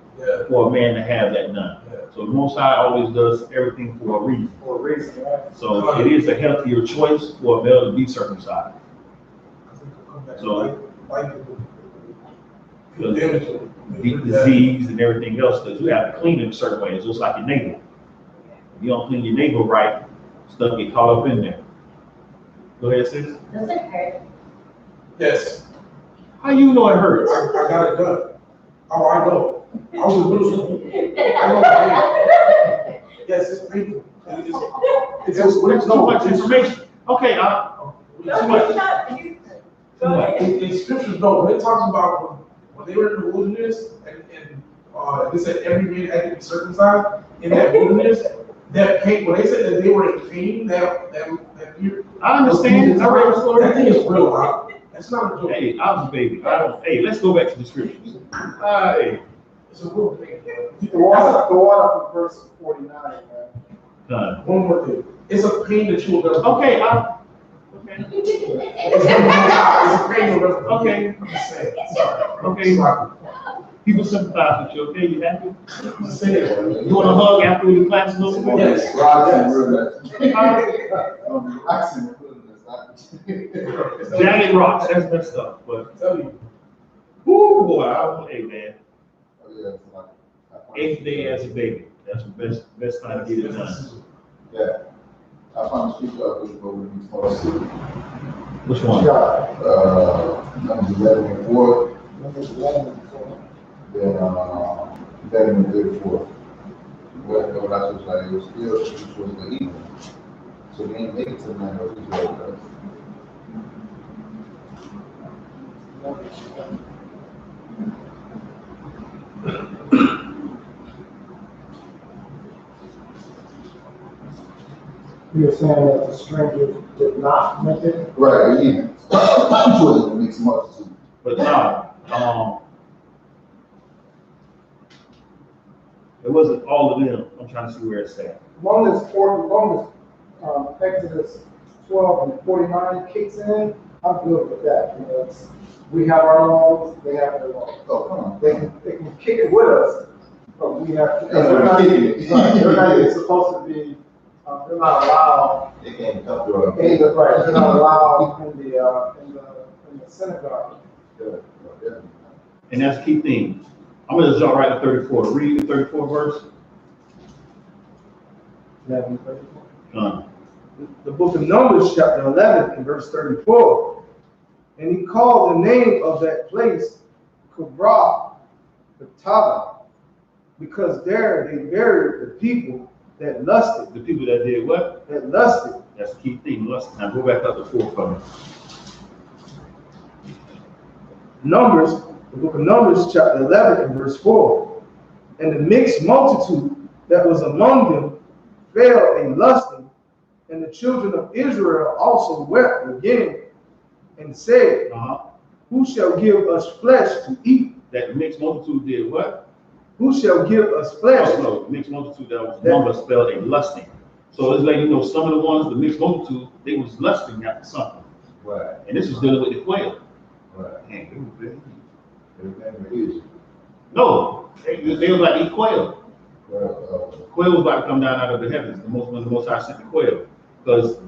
for a man to have that done. So the Most High always does everything for a reason. So it is a healthier choice for a male to be circumcised. So, disease and everything else, because you have to clean it a certain way. It's just like your neighbor. If you don't clean your neighbor right, stuff get caught up in there. Go ahead, sis. Does it hurt? Yes. How you know it hurts? I got it done. Oh, I know. I was a little. I know. Yes, it's painful. It's too much information. Okay, No, it's not. Go ahead. In scriptures, though, when it talks about when they were in the wilderness and they said every man had to be circumcised in that wilderness, that pain, when they said that they were in pain, that year. I understand. I read the story. That thing is real, huh? That's not a joke. Hey, I was a baby. Hey, let's go back to the scriptures. Hey, It's a real thing. The one from verse 49, man. done. One more thing. It's a pain that you will go through. Okay, It's a pain you'll go through. Okay. I'm just saying. Sorry. Okay. Sorry. People sympathize with you. Okay, you happy? I'm just saying. You want a hug after we class a little bit? Yes. Jagged rocks. That's messed up. But Tell you. whoo, boy, hey man. 8th day as a baby. That's the best time to get it done. Yeah. I found a scripture out there for when we started. Which one? Numbers 11 and 4. Then 11 and 34. Well, that's just like it was still it was the evening. So they didn't make it to the land of Israel. You're saying that the strangers did not make it? Right, yeah. It was a mixed multitude. But no, it wasn't all of them. I'm trying to see where it's at. Long as Exodus 12 and 49 kicks in, I'm good with that. You know, we have our laws, they have their laws. Oh, come on. They can kick it with us, but we have to. They're not They're not even supposed to be. They're not allowed. They can't come through. Right. They're not allowed in the synagogue. And that's the key thing. I'm going to jump right to 34. Read the 34 verse. The book of Numbers, chapter 11, and verse 34. And he called the name of that place Kibrah Battava, because there they buried the people that lusted. The people that did what? That lusted. That's the key thing. Lust. Now go back up to 4 for me. Numbers, the book of Numbers, chapter 11, and verse 4. And the mixed multitude that was among them fell a lusting, and the children of Israel also wept again and said, Who shall give us flesh to eat? That mixed multitude did what? Who shall give us flesh? Oh, no, the mixed multitude that was among us fell a lusting. So it's like, you know, some of the ones, the mixed multitude, they was lusting after something. Right. And this was dealing with the quail. Right. Man, it was very- Everything is. No, they was like eat quail. Well, Quail was about to come down out of the heavens. When the Most High sent the quail, because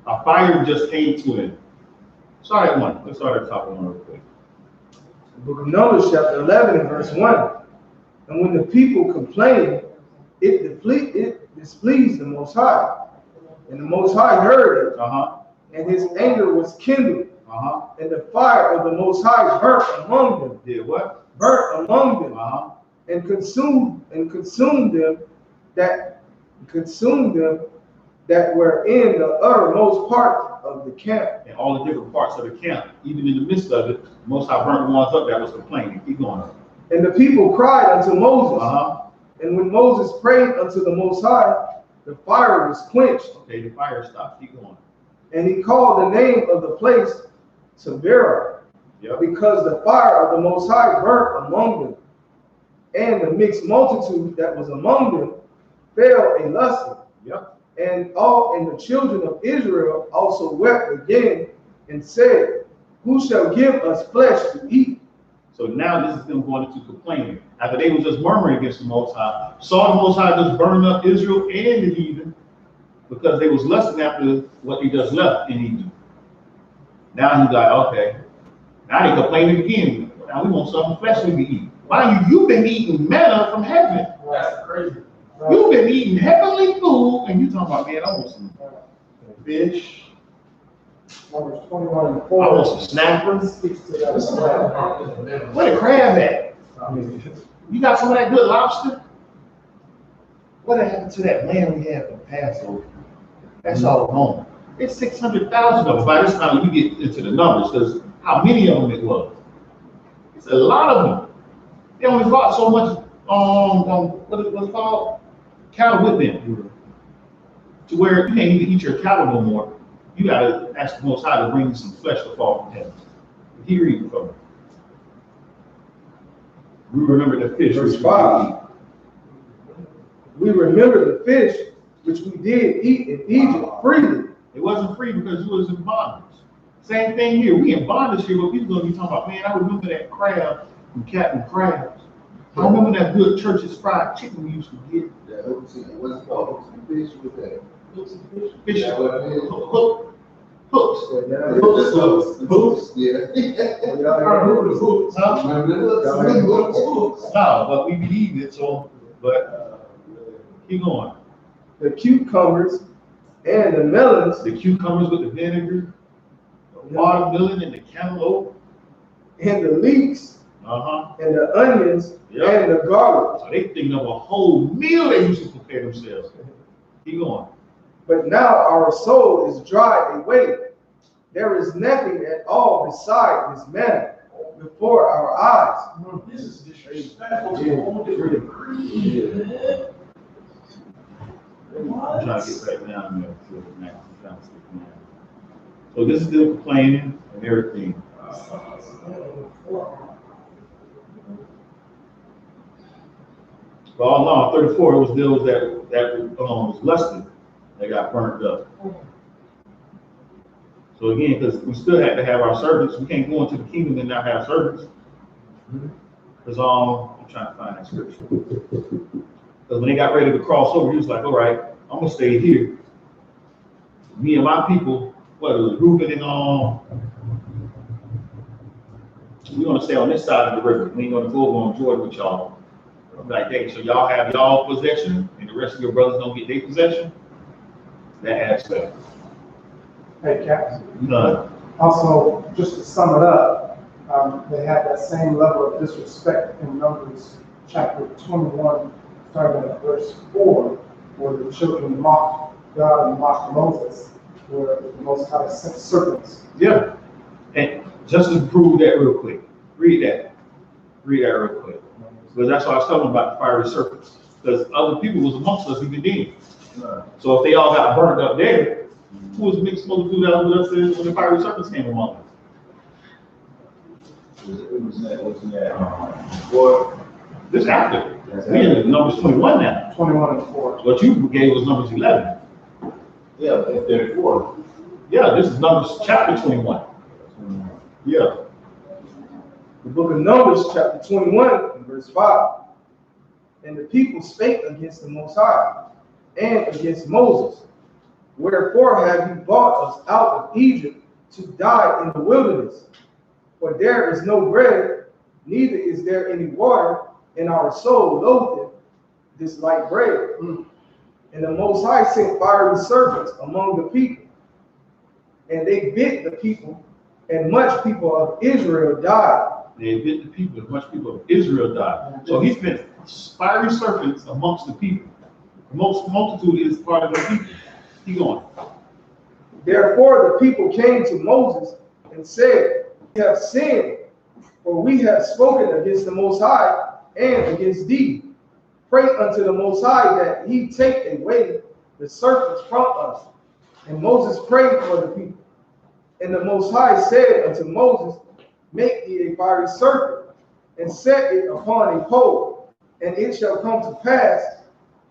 a fire just came to him. Start at 1. Let's start at the top of 1 real quick. The book of Numbers, chapter 11, and verse 1. And when the people complained, it displeased the Most High. And the Most High heard it, and his anger was kindled. And the fire of the Most High burnt among them. Did what? Burnt among them. And consumed them that were in the uttermost part of the camp. And all the different parts of the camp, even in the midst of it, the Most High burnt the ones up that was complaining. Keep going. And the people cried unto Moses. And when Moses prayed unto the Most High, the fire was quenched. Okay, the fire stopped. Keep going. And he called the name of the place Taberah, because the fire of the Most High burnt among them. And the mixed multitude that was among them fell a lusting. And the children of Israel also wept again and said, Who shall give us flesh to eat? So now this is them going into complaining. After they was just murmuring against the Most High, saw the Most High just burn up Israel and the heathen because they was lusting after what he just left in Egypt. Now he's like, okay. Now they complaining again. Now we want something flesh we can eat. Why you've been eating manna from heaven? That's crazy. You've been eating heavenly food, and you talking about, man, I want some fish. Numbers 21 and I 4. want some snappers. Speaks to that as well. Where the crab at? You got some of that good lobster? what happened to that land we had for Passover? That's all gone. It's 600,000 of them. By this time, we get into the numbers, because how many of them it was. It's a lot of them. They only brought so much, what's it called? Cattle with them. To where you can't even eat your cattle no more. You gotta ask the Most High to bring you some flesh to fall from heaven. Here you go. We remember the fish. Verse 5. We remember the fish which we did eat in Egypt freely. It wasn't free because you was in bondage. Same thing here. We in bondage here, but people gonna be talking about, man, I remember that crab from Captain Crabs. I remember that good Church's fried chicken we used to get. Yeah, what's it called? Hooks and fish with that. Hooks and fish. Fish. Is that what it is? Hooks. Hooks. Yeah. I remember the hooks. Huh? Remember the hooks? No, but we believe it, so, but keep going. The cucumbers and the melons, The cucumbers with the vinegar, the watermelon and the cantaloupe. and the leeks, Uh-huh. and the onions, Yep. and the garlic. So they think of a whole meal they used to prepare themselves. Keep going. But now our soul is dried away. There is nothing at all beside this manna before our eyes. This is disrespectful to a whole different degree. I'm trying to get back down there. So this is still complaining and everything. But all along, 34, it was those that was lusted that got burnt up. So again, because we still had to have our servants, we can't go into the kingdom and not have servants. Because I'm trying to find that scripture. Because when they got ready to cross over, he was like, all right, I'm gonna stay here. Me and my people, what it was, Reuben and we're gonna stay on this side of the river. We ain't gonna go over on Jordan with y'all. I'm like, hey, so y'all have y'all possession and the rest of your brothers don't get their possession? That aspect. Hey, Captain. None. Also, just to sum it up, they had that same level of disrespect in Numbers chapter 21, starting at verse 4, where the children mocked God and mocked Moses, where the Most High sent serpents. Yeah. And just to prove that real quick, read that real quick. Because that's why I was talking about the fiery serpents. Because other people was amongst us even then. So if they all got burned up there, who was supposed to do that with us when the fiery serpents came among us? Wasn't that, before? This after. We in Numbers 21 now. 21 and 4. What you gave was Numbers 11. Yeah, 34. Yeah, this is Numbers chapter 21. Yeah. The book of Numbers, chapter 21, and verse 5. And the people spake against the Most High and against Moses. Wherefore have you brought us out of Egypt to die in the wilderness? For there is no bread, neither is there any water, and our soul loatheth this light bread. And the Most High sent fiery serpents among the people, and they bit the people, and much people of Israel died. They bit the people, as much people of Israel died. So he sent fiery serpents amongst the people. The multitude is part of the people. Keep going. Therefore the people came to Moses and said, we have sinned, for we have spoken against the Most High and against thee. Pray unto the Most High that he take away the serpents from us. And Moses prayed for the people. And the Most High said unto Moses, make thee a fiery serpent, and set it upon a pole. And it shall come to pass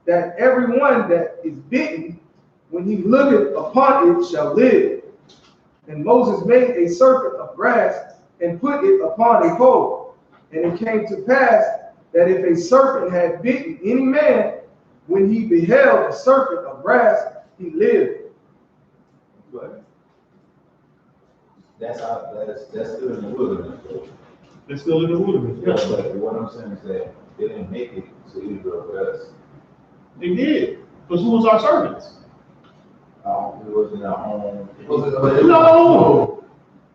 that every one that is bitten, when he looketh upon it, shall live. And Moses made a serpent of brass, and put it upon a pole. And it came to pass that if a serpent had bitten any man, when he beheld a serpent of brass, he lived. But that's still in the wilderness. They're still in the wilderness. Yeah, but what I'm saying is that they didn't make it to Israel with us. They did. Because who was our servants? It wasn't our own. No!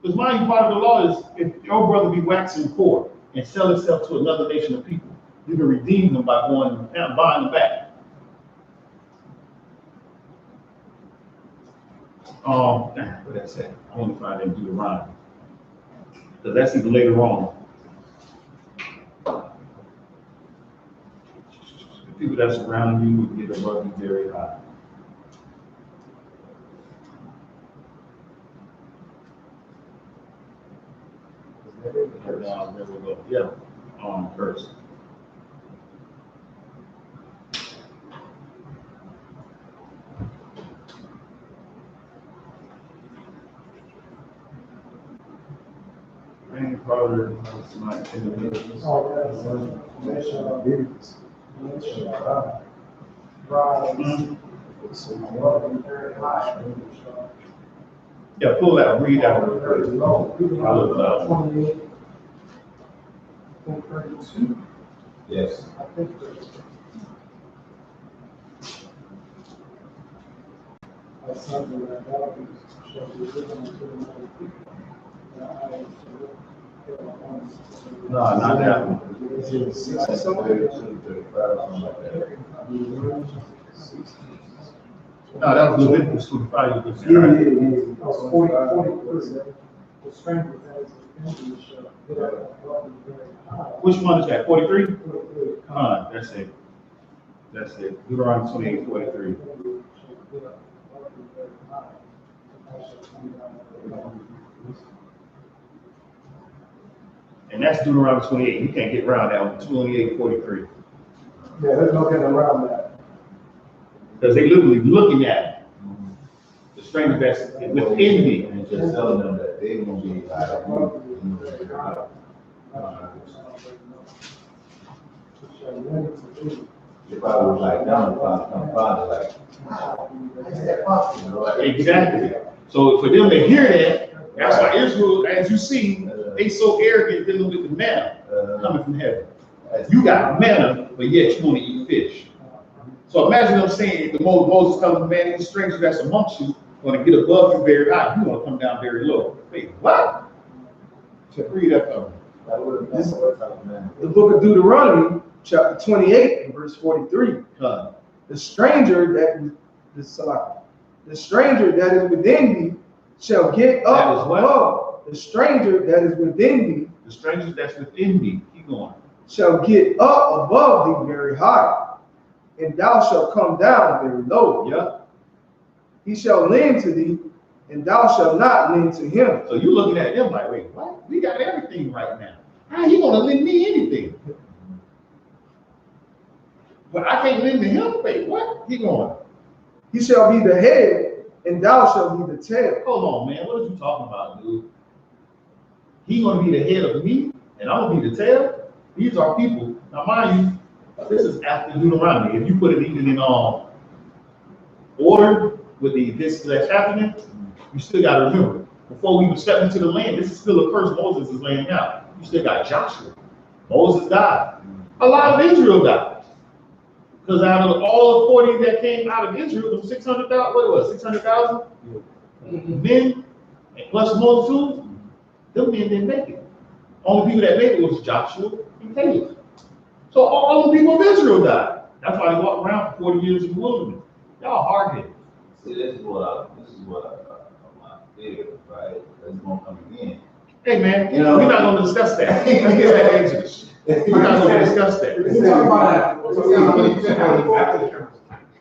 Because mind you, part of the law is if your brother be waxing poor and sell himself to another nation of people, you can redeem them by going and buying them back. What did I say? I want to find that Deuteronomy. Because that's even later on. The people that surround you will get above you very high. There we go. Yeah, first. Rain powder, my enemies. Oh, yes. They shall be. They shall rise. So welcome very high. Yeah, pull that, read that. Very low. 28. I think 32. Yes. I think 32. That's something that God shall be given unto the mighty people. No, not that one. No, that was Leviticus 25. Yeah. Oh, 40, 43. The strength of that is the shall get up above the very high. Which one is that? 43? 43. That's it. That's it. Deuteronomy 28, 43. And that's Deuteronomy 28. You can't get around that one. 28, 43. Yeah, there's no getting around that. Because they literally looking at it. The strength that's within me. And just telling them that they won't be like, if I was like down, if I come father, like, how is that possible? Like, Exactly. So for them to hear that, that's why Israel, as you see, they so arrogant dealing with the manna coming from heaven. You got manna, but yet you want to eat fish. So imagine them saying, the Moses telling the man, these strangers that's amongst you want to get above you very high. You want to come down very low. Wait, what? To read that from The book of Deuteronomy, chapter 28, and verse 43. The stranger that is within thee shall get That up is what? above. The stranger that is within thee The strangers that's within me, keep going. shall get up above thee very high, and thou shalt come down very low. Yeah. He shall lend to thee, and thou shalt not lend to him. So you're looking at them like, wait, what? We got everything right now. How you gonna lend me anything? But I can't lend to him. Wait, what? Keep going. He shall be the head, and thou shalt be the tail. Hold on, man. What are you talking about, dude? He gonna be the head of me, and I'm gonna be the tail. These are people. Now, mind you, this is after Deuteronomy. If you put it even in order with the this that's happening, you still got to remember. Before we even step into the land, this is still a curse Moses is laying out. You still got Joshua. Moses died. A lot of Israel died. Because out of all the 40 that came out of Israel, there was 600,000. What it was? 600,000 men, and plus multitudes. Them men didn't make it. Only people that made it was Joshua and Caleb. So all the people of Israel died. That's why they walked around for 40 years in the wilderness. Y'all hard-headed. see, this is what I feel, right? That's gonna come again. Hey man, You know- we're not gonna discuss that. Let's get that Exodus. We're not gonna discuss that. Let's talk about that.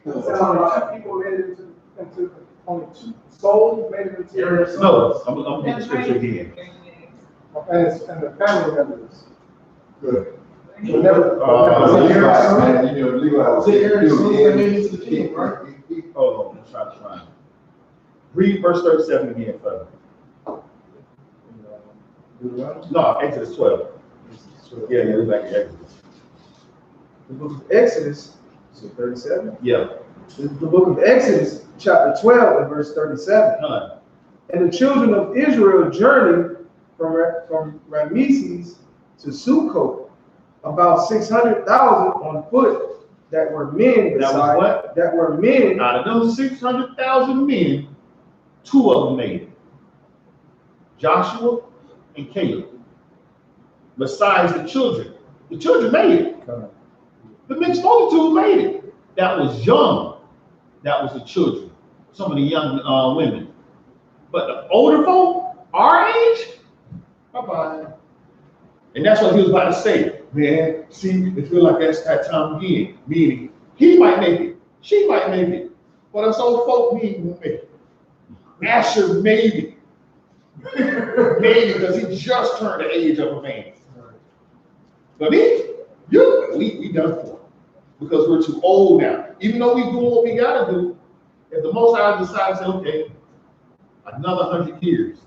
Let's talk about people made it into only two souls made it into. No, I'm gonna get the scripture again. And the family members. Good. But never. Hold on, let's try to find it. Read verse 37 again, brother. No, Exodus 12. Yeah, we're back in Exodus. The book of Exodus, so 37. Yeah. The book of Exodus, chapter 12, and verse 37. And the children of Israel journeyed from Ramesses to Sukkot, about 600,000 on foot, that were men. That was what? That were men. Out of those 600,000 men, 2 of them made it. Joshua and Caleb. Besides the children. The children made it. The mixed multitude made it. That was young. That was the children. Some of the young women. But the older folk, our age, bye-bye. And that's what he was about to say. Man, see, it feels like that's that time again. Meaning, he might make it, she might make it, but us old folk, we ain't gonna make it. Asher, maybe. Maybe, because he just turned the age of a man. But me, we done for. Because we're too old now. Even though we doing what we gotta do, if the Most High decides to say, okay, another 100 years,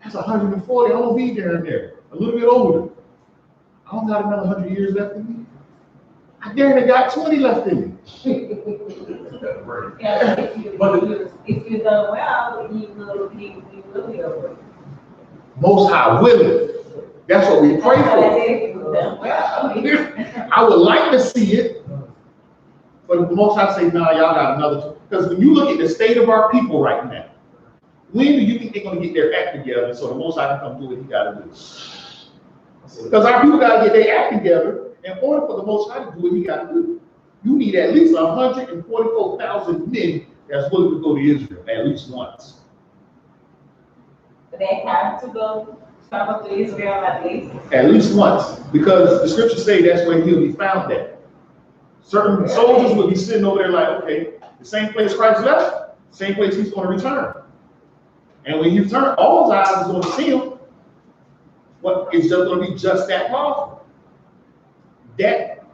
that's 140, I'm gonna be there and there, a little bit older. I don't got another 100 years left in me. I barely got 20 left in me. Yeah, if you done well, you will be over. Most High willing. That's what we pray for. If you done well. I would like to see it, but if the Most High say, nah, y'all got another two. Because when you look at the state of our people right now, when do you think they're going to get their act together so the Most High can come do what he got to do? Because our people got to get their act together in order for the Most High to do what he got to do. You need at least 144,000 men that's willing to go to Israel at least once. They have to go travel to Israel at least. At least once, because the scriptures say that's where he'll be found at. Certain soldiers will be sitting over there like, okay, the same place Christ left, same place he's going to return. And when he returns, all his eyes is going to see him. What it's just going to be just that powerful. That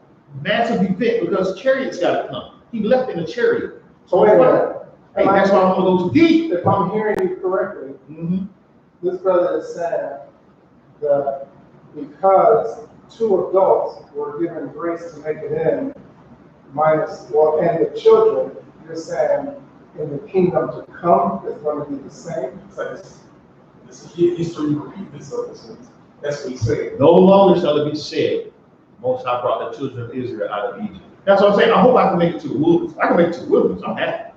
massive event, because chariots got to come. He left in a chariot. So wait a minute. Hey, that's why I'm going to go too deep. If I'm hearing you correctly, this brother is saying that because two adults were given grace to make it in, and the children, you're saying in the kingdom to come, it's going to be the same? This is history repeat itself. That's what he's saying. No longer shall it be said, Most High brought the children of Israel out of Egypt. That's what I'm saying. I hope I can make it to the wilderness. I can make it to the wilderness. I'm happy.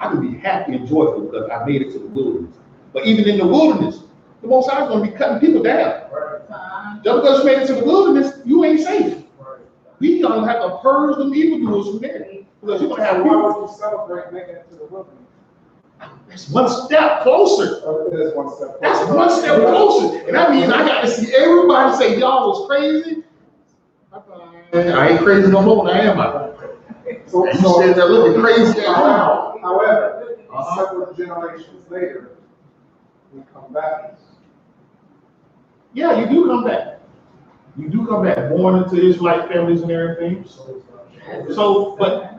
I can be happy and joyful because I made it to the wilderness. But even in the wilderness, the Most High is going to be cutting people down. Just because you made it to the wilderness, you ain't safe. We gonna have to purge them evildoers from there. Because you're gonna have Why people. would you celebrate making it to the wilderness? That's one step closer. It is one step. That's one step closer. And that means I got to see everybody say y'all was crazy. I ain't crazy no more, now am I? So, You said that looking crazy. however, several generations later, we come back. Yeah, you do come back. You do come back, born into Israelite families and everything. So, but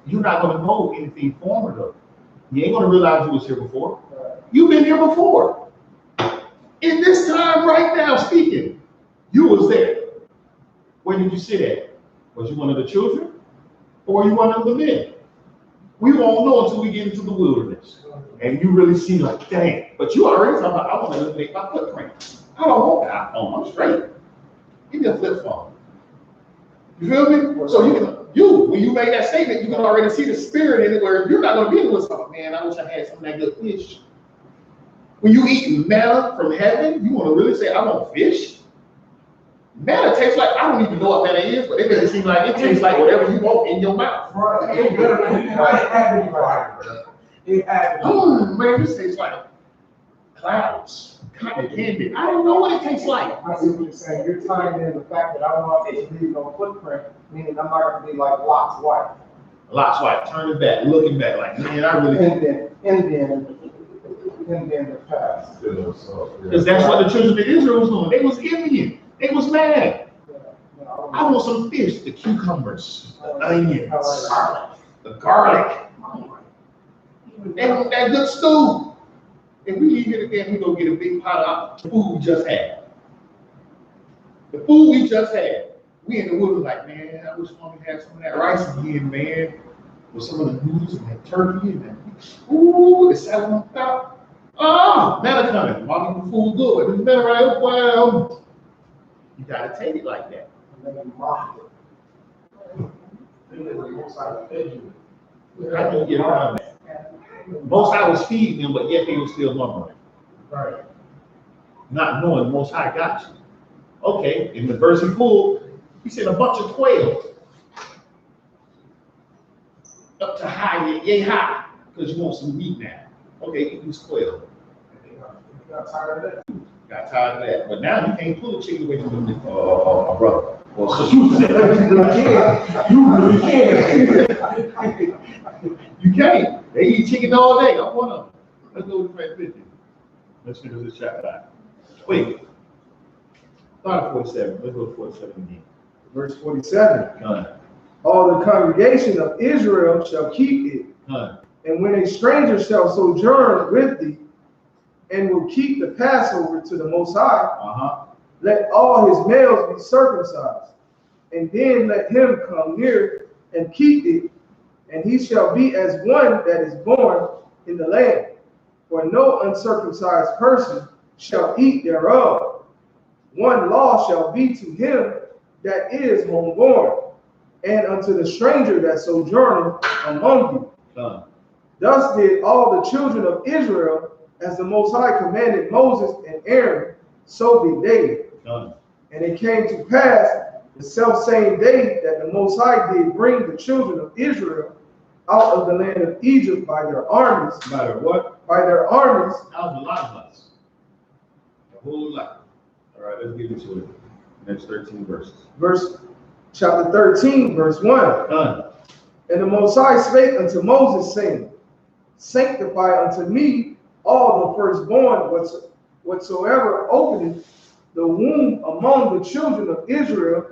you're not going to know anything former though. You ain't going to realize you was here before. You've been here before. In this time right now speaking, you was there. Where did you sit at? Was you one of the children? Or were you one of the men? We won't know until we get into the wilderness. And you really see like, dang, but you already talking about, I want to eliminate my footprint. I don't want that iPhone, I'm straight. Give me a flip phone. You feel me? So when you make that statement, you can already see the spirit in it where you're not going to be able to say, man, I wish I had some of that good fish. When you eat manna from heaven, you want to really say, I want fish? Manna tastes like, I don't even know what manna is, but it doesn't seem like it tastes like whatever you want in your mouth. Man, this tastes like clouds, cotton candy. I don't know what it tastes like. I see what you're saying. You're tying in the fact that I don't want to leave no footprint, meaning I'm not going to be like Lot's wife. Lot's wife, turning back, looking back, like, man, I really. Indian the past. Because that's what the children of Israel was doing. They was giving you. They was mad. I want some fish, the cucumbers, the onions, the garlic. They want that good stew. If we leave it again, we gonna get a big pot of the food we just had. The food we just had. We in the woods like, man, I wish mommy had some of that rice again, man. With some of the noodles and that turkey and that, ooh, the salad on top. Oh, manna coming. Mommy, the food good. It's better right. Well, you gotta take it like that. And then mock it. How do you get around that? Most High was feeding them, but yet they were still mumbling. Right. Not knowing the Most High got you. Okay, in the verse he pulled, he said a bunch of quail. Up to high, yay high, because you want some meat now. Okay, you use quail. Got tired of that. Got tired of that. But now you can't pull a chicken away from the brother. Well, so you really can't. You can't. They eat chicken all day. I'm one of them. Let's go to verse 50. Let's finish this chapter out. Wait. Start at 47. Let's go to 47 again. Verse 47. None. All the congregation of Israel shall keep it. None. And when a stranger shall sojourn with thee, and will keep the Passover to the Most High, let all his males be circumcised, and then let him come near and keep it, and he shall be as one that is born in the land. For no uncircumcised person shall eat thereof. One law shall be to him that is homeborn, and unto the stranger that sojourneth among you. Thus did all the children of Israel, as the Most High commanded Moses and Aaron, so did they. And it came to pass the selfsame day that the Most High did bring the children of Israel out of the land of Egypt by their armies. By their what? By their armies. That was a lot of us. A whole lot. All right, let's get into it. Next 13 verses. Chapter 13, verse 1. And the Most High spake unto Moses, saying, Sanctify unto me all the firstborn, whatsoever openeth the womb among the children of Israel,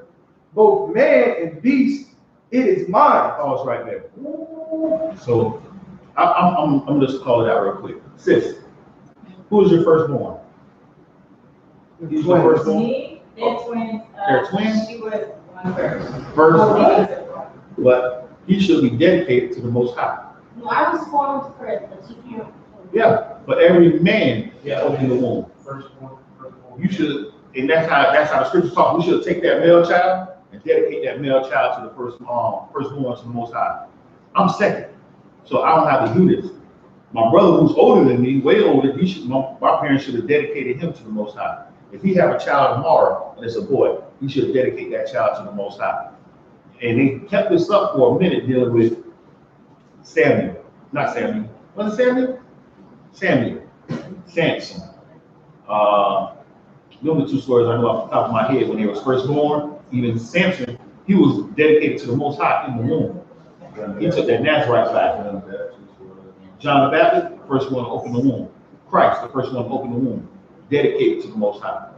both man and beast, it is mine. Oh, it's right there. So I'm just call it out real quick. Sis, who is your firstborn? He's your firstborn. Me, they're twins. They're twins? She was one first. First, but he should be dedicated to the Most High. No, I was formed first, but you can't. Yeah, but every man opened the womb. Firstborn. You should, and that's how the scriptures talk. We should take that male child and dedicate that male child to the firstborn to the Most High. I'm second, so I don't have to do this. My brother, who's older than me, way older, my parents should have dedicated him to the Most High. If he have a child tomorrow and it's a boy, he should dedicate that child to the Most High. And they kept this up for a minute dealing with Samuel. Not Samuel. Was it Samuel? Samuel. Samson. Those are the two stories I know off the top of my head. When he was first born, even Samson, he was dedicated to the Most High in the womb. He took that Nazarite vow. John the Baptist, the first one to open the womb. Christ, the first one to open the womb. Dedicated to the Most High.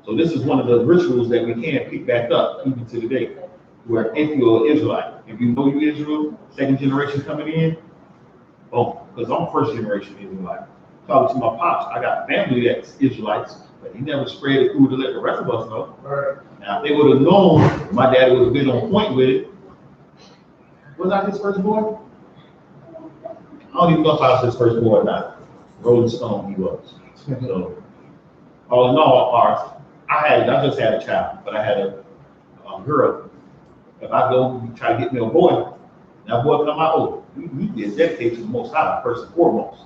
So this is one of the rituals that we can pick back up even to today. Where if you're an Israelite, if you know you're Israel, second generation coming in, boom, because I'm first generation Israelite. Talking to my pops, I got family that's Israelites, but he never spread it through to let the rest of us know. Now, if they would have known, my dad would have been on point with it. Was I his firstborn? I don't even know if I was his firstborn or not. Rolling Stone, he was. So, all in all, I just had a child, but I had a girl. If I go try to get me a boy, that boy come out, we get dedicated to the Most High first and foremost.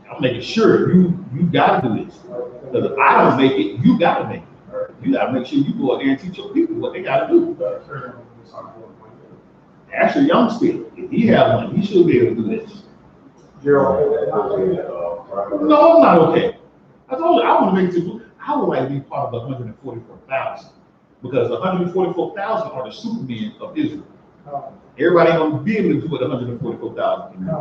I'm making sure you gotta do this. Because if I don't make it, you gotta make it. You gotta make sure you go out there and teach your people what they gotta do. Actually, young still, if he have one, he should be able to do this. No, I'm not okay. I told you I want to make it. I would like to be part of the 144,000 because the 144,000 are the supermen of Israel. Everybody ain't gonna be able to do what the 144,000 can do.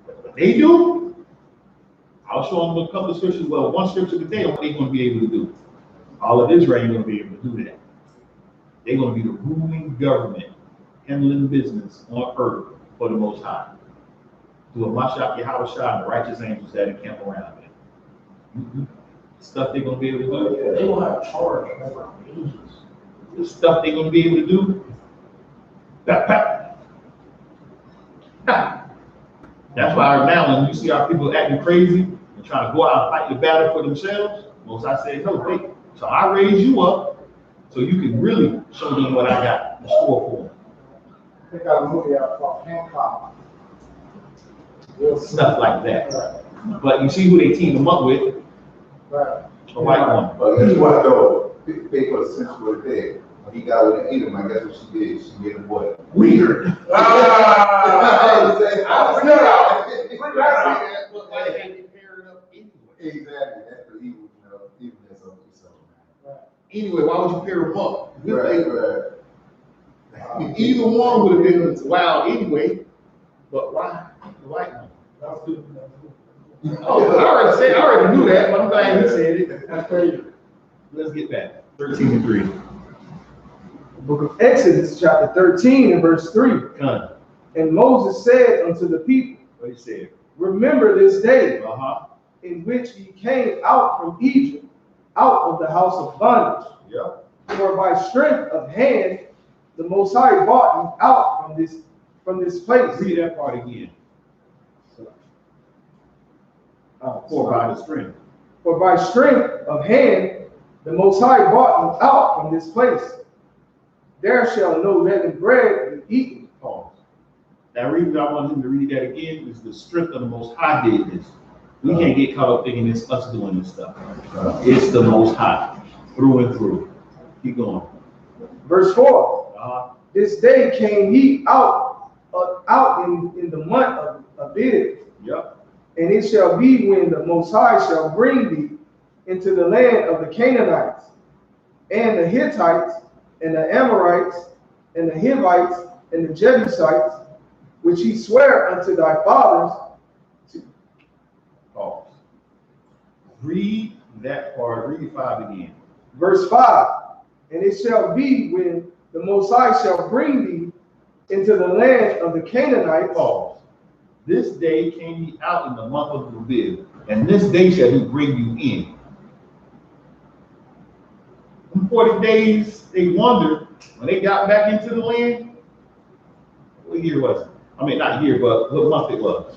But they do. I'll show them a couple of scriptures. Well, one scripture today on what they're going to be able to do. All of Israel ain't going to be able to do that. They're going to be the ruling government, handling business on earth for the Most High. Do a Mashiach Yahushua and the righteous angels that encamp around them. Stuff they're going to be able to do. They will have charge over angels. The stuff they're going to be able to do. That's why now when you see our people acting crazy and trying to go out and fight the battle for themselves, Most I say, no, wait. So I raise you up so you can really show them what I got in store for them. They got a movie out called Hancock. Stuff like that. Right. But you see who they team them up with? Right. A white one. But guess what though? People essentially there. when he got with Edom, I guess what she did, she made him what? Weird. Exactly, that's the evil, evilness of yourself. Anyway, why would you pair them up? Right. Either one would have been wild anyway, but why the white one? That's good. Oh, I already knew that, but I'm glad he said it. That's crazy. Let's get back. 13:3. The book of Exodus, chapter 13, and verse 3. Come. And Moses said unto the people, What he said? remember this day Uh-huh. in which ye came out from Egypt, out of the house of bondage. Yep. For by strength of hand, the Most High brought you out from this place. Read that part again. For by the strength. For by strength of hand, the Most High brought you out from this place. There shall no leavened bread be eaten. Pause. That reason I want him to read that again is the strength of the Most High did this. We can't get caught up thinking it's us doing this stuff. It's the Most High, through and through. Keep going. Verse 4. This day came ye out in the month of Abib. Yep. And it shall be when the Most High shall bring thee into the land of the Canaanites, and the Hittites, and the Amorites, and the Hivites, and the Jebusites, which he sware unto thy fathers. Pause. Read that part. Read 5 again. Verse 5. And it shall be when the Most High shall bring thee into the land of the Canaanites. Pause. This day came ye out in the month of Abib, and this day shall he bring you in. In 40 days, they wandered. When they got back into the land, what year was it? I mean, not year, but what month it was.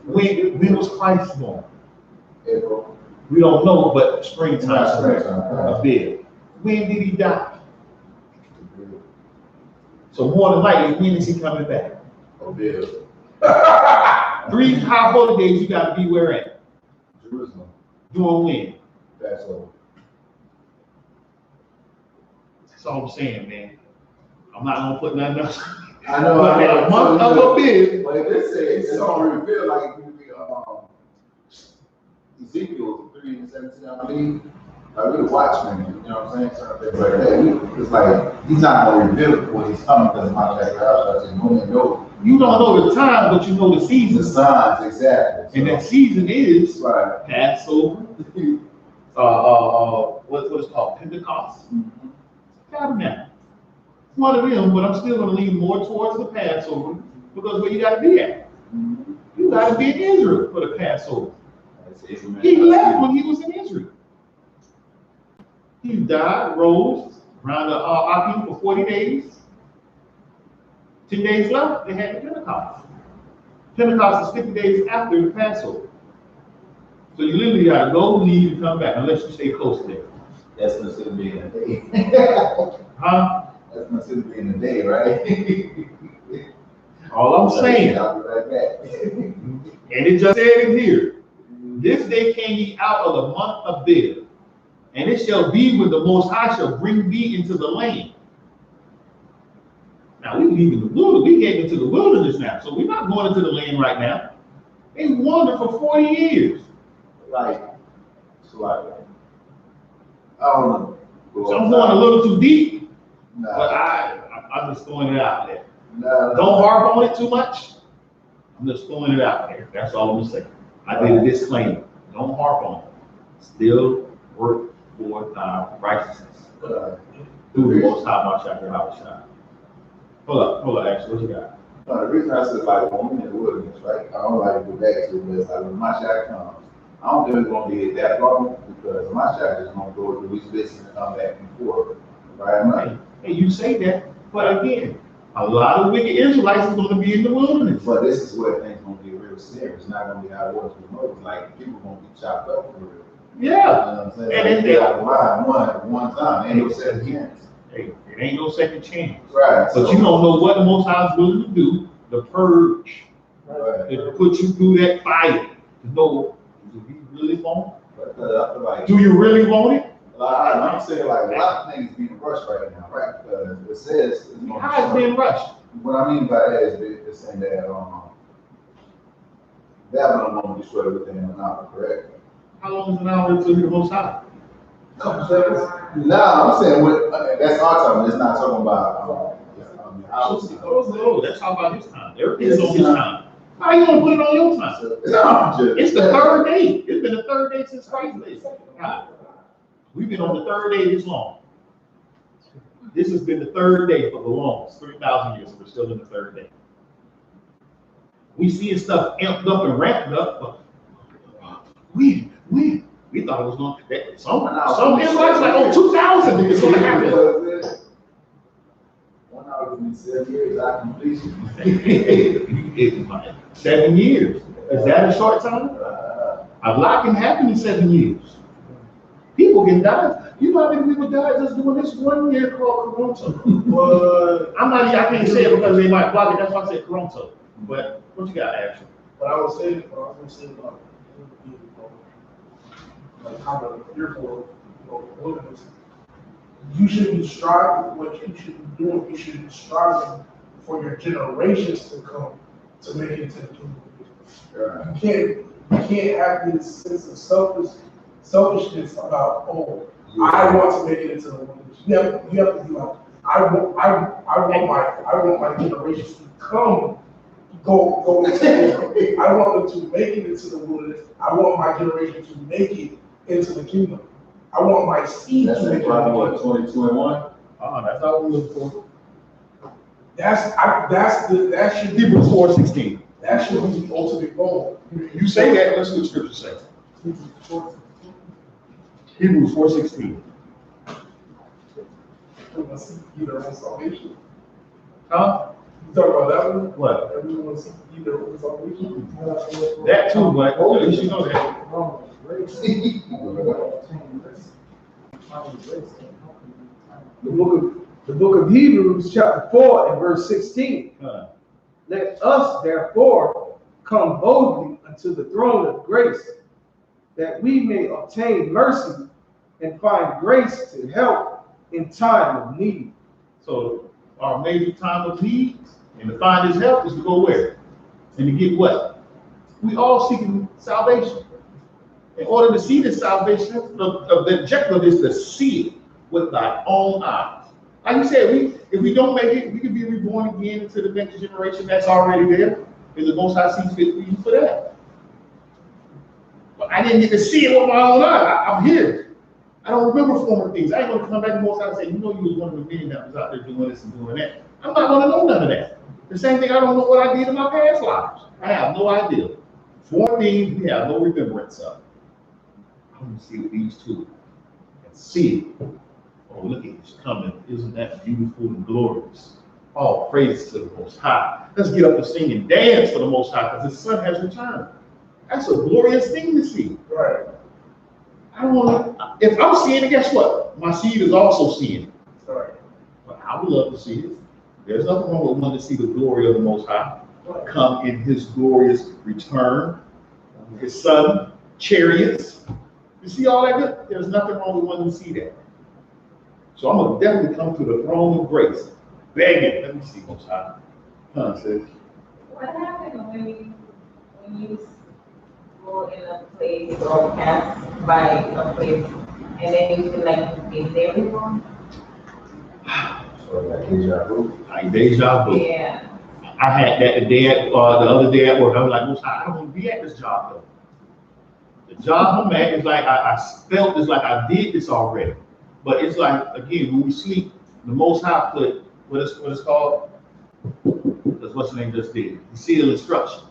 When was Christ born? April. We don't know, but springtime. Springtime. Abib. When did he die? So more than likely, when is he coming back? Abib. 3 high holy days you got to be where at? Jerusalem. Doing when? Passover. That's all I'm saying, man. I'm not gonna put nothing else. I know. But in a month of Abib, But if it says, it's already feel like Ezekiel 3:17, I believe. Like we're the watchmen, you know what I'm saying? Certain things like that. It's like he's not gonna reveal it when he's coming because my you don't know the time, but you know the the season. signs, exactly. And that season is Right. Passover. What is called Pentecost. Tabernacle. One of them, but I'm still gonna lean more towards the Passover because where you gotta be at. You gotta be in Israel for the Passover. He left when he was in Israel. He died, rose around the Akim for 40 days. 10 days left, they had the Pentecost. Pentecost is 50 days after the Passover. So you literally gotta go, leave, and come back, unless you stay close there. That's considered being a day. Huh? That's considered being a day, right? All I'm saying, I'll be right back. and it just said it here. This day came ye out of the month of Abib, and it shall be when the Most High shall bring thee into the land. Now we leaving the wilderness. We get into the wilderness now, so we're not going into the land right now. They wandered for 40 years. Like, I don't know. So I'm going a little too deep, but Nah. I'm just throwing it out there. Nah. Don't harp on it too much. I'm just throwing it out there. That's all I'm gonna say. I did a disclaimer. Don't harp on it. Still work for thy righteousness. Through the Most High, my chapter, how shine. Hold up, actually, what you got? No, the reason I said like when we're in the wilderness, right? I don't like to go back to it, but it's like when my shot comes, I don't think it's gonna be that long because my shot is gonna go through each listen and come back and forth. Right? Hey, you say that, but again, a lot of wicked Israelites is gonna be in the wilderness. But this is where things gonna get real serious. It's not gonna be how it was with Moses. Like people gonna be chopped up for real. Yeah. You know what I'm saying? And Like, they out of line one time, ain't no second chance. Hey, it ain't no second chance. Right. But you don't know what the Most High is willing to do, the purge, Right. to put you through that fire, to know, is he really born? But I feel like, Do you really want it? I'm saying like a lot of things being rushed right now, right? Because it says it's gonna How is being rushed? What I mean by that is it's saying that Babylon won't destroy everything in an hour, correct? How long is an hour until the Most High? Couple seconds. Nah, I'm saying that's our time. It's not talking about Oh, that's all about his time. Everything's on his time. How you gonna put it on your time? It's the third day. It's been the third day since Christ lived. Right. We've been on the third day this long. This has been the third day for the longest, 3,000 years. We're still in the third day. We see stuff amped up and ramped up, but we thought it was going to. Some Israelites like, oh, 2,000 is going to happen. 1 hour and 7 years, I completion. 7 years. Is that a short time? A lot can happen in 7 years. People can die. You know how many people died just doing this 1 year called Toronto? Well, I can't say it because they might block it. That's why I said Toronto. But what you got, Ashley? What I was saying about like kind of fearful of wilderness. You should be striving. What you should be doing, you should be striving for your generations to come to make it to the kingdom. You can't have this sense of selfishness about, oh, I want to make it into the wilderness. You have to be like, I want my generations to come. Go into the kingdom. I want them to make it into the wilderness. I want my generation to make it into the kingdom. I want my seed to make it. What, 2021? That's all we're looking for. That should be Hebrews 4:16. That should be the ultimate goal. You say that, let's see what scripture says. Hebrews 4:16. Either on salvation. Huh? You talk about that one? What? Everyone sees either on salvation. That too, but at least you know that. The book of Hebrews, chapter 4 and verse 16. Let us therefore come boldly unto the throne of grace, that we may obtain mercy and find grace to help in time of need. So our major time of need and to find his help is to go where? And to get what? We all seeking salvation. In order to see this salvation, the objective is to see it with thy own eyes. Like you said, if we don't make it, we can be reborn again into the next generation that's already there. And the Most High sees fit for you for that. But I didn't get to see it with my own eye. I'm here. I don't remember former things. I ain't going to come back to the Most High and say, you know, you was one of the many that was out there doing this and doing that. I'm not going to know none of that. The same thing, I don't know what I did in my past lives. I have no idea. Four things we have no remembrance of. I want to see what these two and see it. Oh, look at it's coming. Isn't that beautiful and glorious? All praise to the Most High. Let's get up and sing and dance for the Most High because his son has returned. That's a glorious thing to see. Right. I don't want to, if I'm seeing it, guess what? My seed is also seeing it. Right. But I would love to see it. There's nothing wrong with wanting to see the glory of the Most High come in his glorious return. His son, chariots. You see all that good? There's nothing wrong with wanting to see that. So I'm going to definitely come to the throne of grace. Begging. Let me see, Most High. Sis. What happened when you go in a place or pass by a place and then you feel like you've been there before? So like deja vu. Like deja vu. Yeah. I had that the other day at work. I was like, Most High, I don't want to be at this job though. The job I'm at is like I felt it's like I did this already. But it's like, again, when we sleep, the Most High put what it's called? That's what's the name just did. The seal instruction.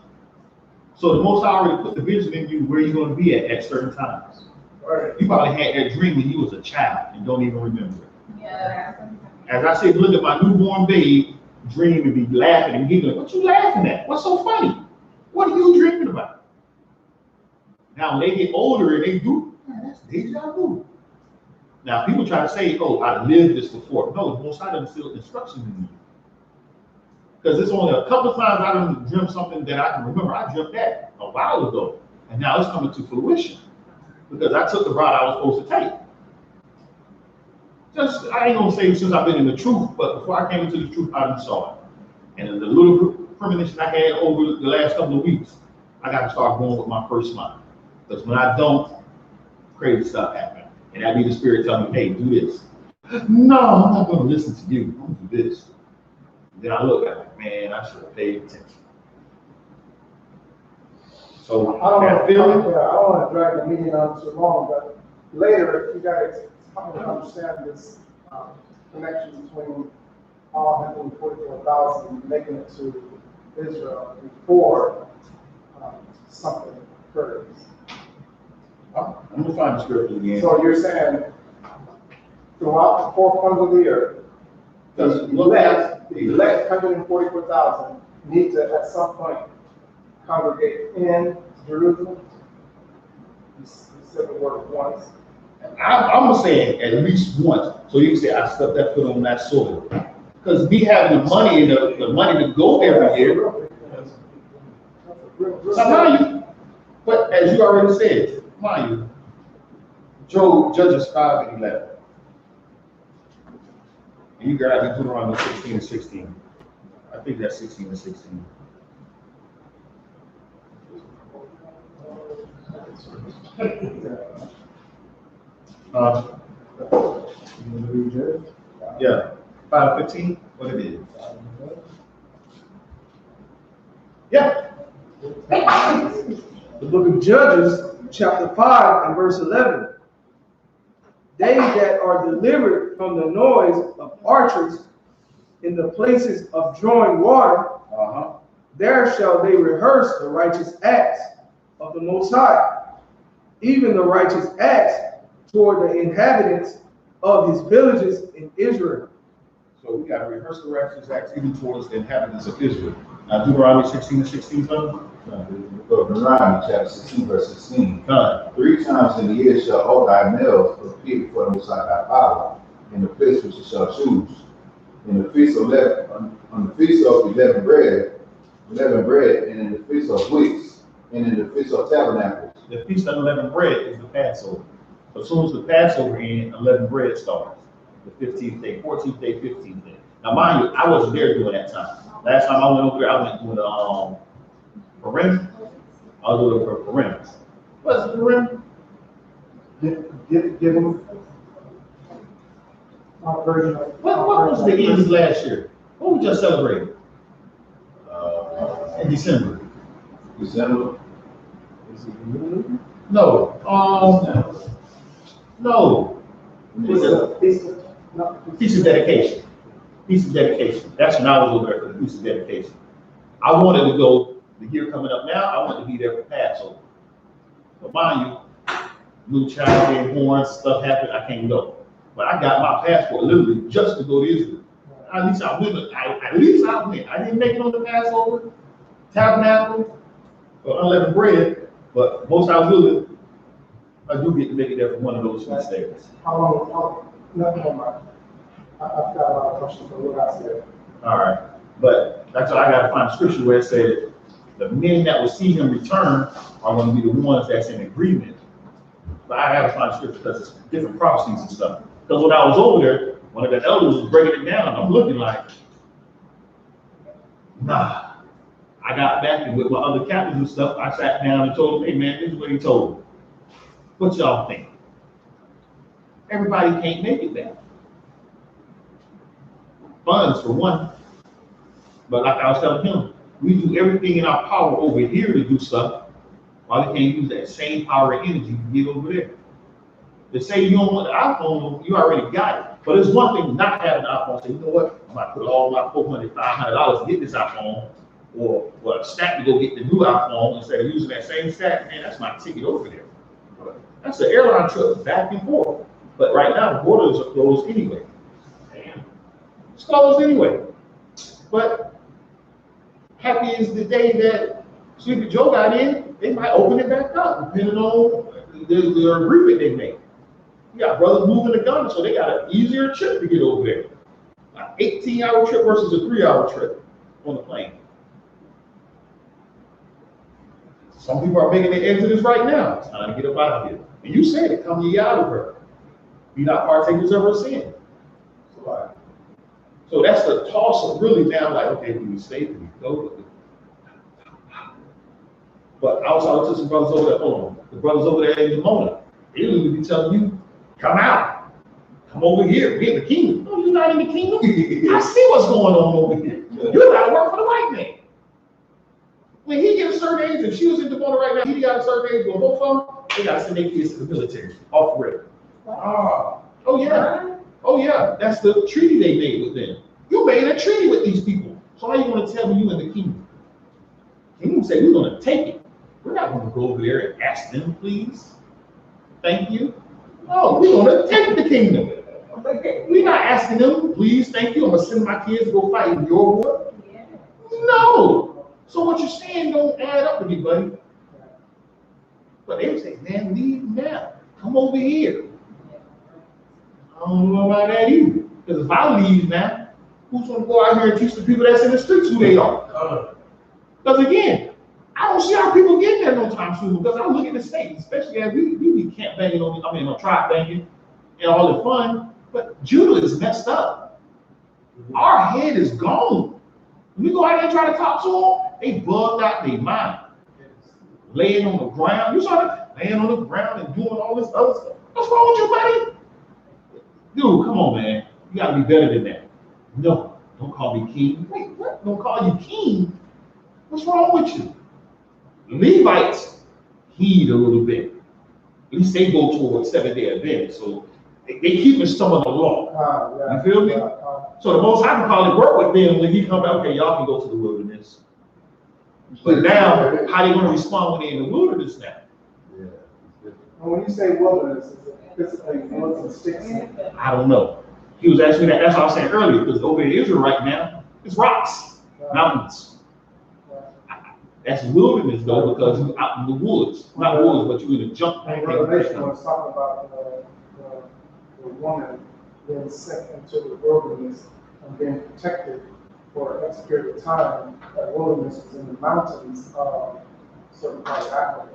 So the Most High already put the vision in you where you're going to be at certain times. Right. You probably had that dream when you was a child and don't even remember it. Yeah. As I said, look at my newborn babe dream and be laughing and giggling. What you laughing at? What's so funny? What are you dreaming about? Now, when they get older and they do, that's deja vu. Now, people try to say, oh, I lived this before. No, the Most High doesn't still instructions in you. Because it's only a couple of times I done dreamt something that I can remember. I dreamt that a while ago. And now it's coming to fruition. because I took the route I was supposed to take. Just, I ain't gonna say since I've been in the truth, but before I came into the truth, I done saw it. And the little premonition I had over the last couple of weeks, I got to start going with my first mind. Because when I don't, crazy stuff happens. And that be the Spirit telling me, hey, do this. No, I'm not gonna listen to you. I'm gonna do this. And then I look at it, man, I should have paid attention. So I don't that feeling, want to drag the meeting on too long, but later, you guys probably understand this connection between all 144,000 making it to Israel before something occurs. I'm gonna find the scripture again. So you're saying throughout the 4 corners of the earth, Because the elect 144,000 need to at some point congregate in Jerusalem. You said the word once. I'm gonna say at least once, so you can say I stepped that foot on that soil. Because me having the money and the money to go every year, now mind you, but as you already said, mind you, Judges 5 and 11. And you got to Deuteronomy 16 and 16. I think that's 16 and 16. Yeah, 5:15. What it is? Yeah. The book of Judges, chapter 5 and verse 11. They that are delivered from the noise of archers in the places of drawing water, there shall they rehearse the righteous acts of the Most High, even the righteous acts toward the inhabitants of his villages in Israel. So we got to rehearse the righteous acts even towards the inhabitants of Israel. Now, Deuteronomy 16 and 16, son? Deuteronomy chapter 16, verse 16. 3 times in the year shall all thy males appear before the Most High thy Father, in the place which you shall choose. In the feast of on the feast of leavened bread, and in the feast of weeks, and in the feast of tabernacles. The feast of unleavened bread is the Passover. As soon as the Passover ends, unleavened bread starts. The 15th day, 14th day, 15th day. Now, mind you, I wasn't there during that time. Last time I went over there, I went doing the Purim. I was doing it for Purim. What's the Purim? Give them a version of. What was the end last year? What we just celebrated? In December. December? No. No. Feast of dedication. Feast of dedication. That's when I was over there for the feast of dedication. I wanted to go the year coming up now. I wanted to be there for Passover. But mind you, new child being born, stuff happened. I can't go. But I got my passport literally just to go to Israel. At least I went. At least I went. I didn't make it on the Passover, tabernacle, or unleavened bread. But most I will. I do get to make it there for one of those feast days. How long? Nothing mind. I've got a lot of questions for what I said. All right, but that's why I got to find a scripture where it said the men that will see him return are going to be the ones that's in agreement. But I got to find a scripture because it's different prophecies and stuff. Because when I was over there, one of the elders was breaking it down. I'm looking like, nah. I got back and with my other captains and stuff, I sat down and told them, hey man, this is what he told me. What y'all think? Everybody can't make it back. Funds for one. But like I was telling him, we do everything in our power over here to do stuff, while we can't use that same power and energy to get over there. To say you don't want the iPhone, you already got it. But it's one thing not having an iPhone. Say, you know what? I'm going to put all my $400, $500 to get this iPhone, or a stack to go get the new iPhone instead of using that same stack. Man, that's my ticket over there. That's the airline trip back and forth. But right now, the borders are closed anyway. It's closed anyway. But happy is the day that Sleepy Joe got in, they might open it back up, depending on the agreement they make. You got brothers moving to Ghana, so they got an easier trip to get over there. An 18-hour trip versus a 3-hour trip on the plane. Some people are making their exodus right now. It's time to get up out of here. And you said it, come ye out of her. Be not partakers of her sin. So that's the toss of really down, like, okay, do we stay, do we go? But I was talking to some brothers over there, hold on, the brothers over there in Demona, they would be telling you, come out, come over here, we're in the kingdom. No, you're not in the kingdom. I see what's going on over here. You gotta work for the white man. When he gets a certain age, if she was in Demona right now, he got a certain age, well, both of them, they gotta send their kids to the military, off the rip. Oh yeah. Oh yeah, that's the treaty they made with them. You made a treaty with these people. So how you gonna tell me you in the kingdom? And you say we're gonna take it. We're not gonna go over there and ask them, please. Thank you. No, we're gonna take the kingdom. We're not asking them, please, thank you. I'm gonna send my kids to go fight in your war. No. So what you're saying don't add up to me, buddy. But they would say, man, leave now. Come over here. I don't know about that either. Because if I leave now, who's going to go out here and teach the people that's in the streets who they are? Because again, I don't see how people get there no time soon. Because I look at the state, especially as we be camp banging on tribe banging and all the fun. But Judah is messed up. Our head is gone. When we go out there and try to talk to them, they bugged out their mind. Laying on the ground. You saw that? Laying on the ground and doing all this other stuff. What's wrong with you, buddy? Dude, come on, man. You gotta be better than that. No, don't call me king. Wait, what? Don't call you king? What's wrong with you? Levites heed a little bit. At least they go towards 7-day Adventist, so they keeping some of the law. You feel me? So the Most High can probably work with them when he come back. Okay, y'all can go to the wilderness. But now, how they gonna respond when they're in the wilderness now? And when you say wilderness, is it physically woods and sticks? I don't know. He was asking that. That's what I was saying earlier. Because over in Israel right now, it's rocks, mountains. That's wilderness though, because you're out in the woods. Not woods, but you're in a junk. And Revelation was talking about the woman being sent into the wilderness and being protected for X period of time. That wilderness was in the mountains of certain parts of Africa.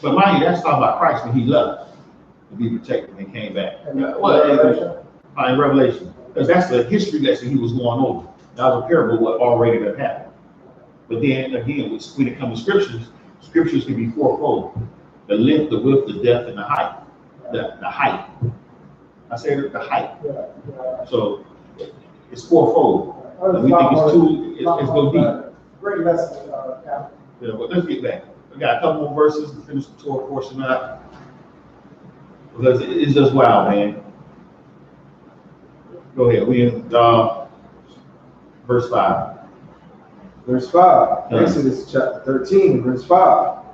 But mind you, that's talking about Christ when he left to be protected and came back. And in Revelation. Because that's the history lesson he was going over. That was a parable of what already had happened. But then again, when it comes to scriptures can be fourfold. The length, the width, the depth, and the height. The height. I said the height. So it's fourfold. And we think it's going to be. Great lesson, Captain. Yeah, but let's get back. We got a couple more verses to finish the Torah portion out. Because it's just wild, man. Go ahead. We in verse 5. Verse 5, Exodus chapter 13, verse 5.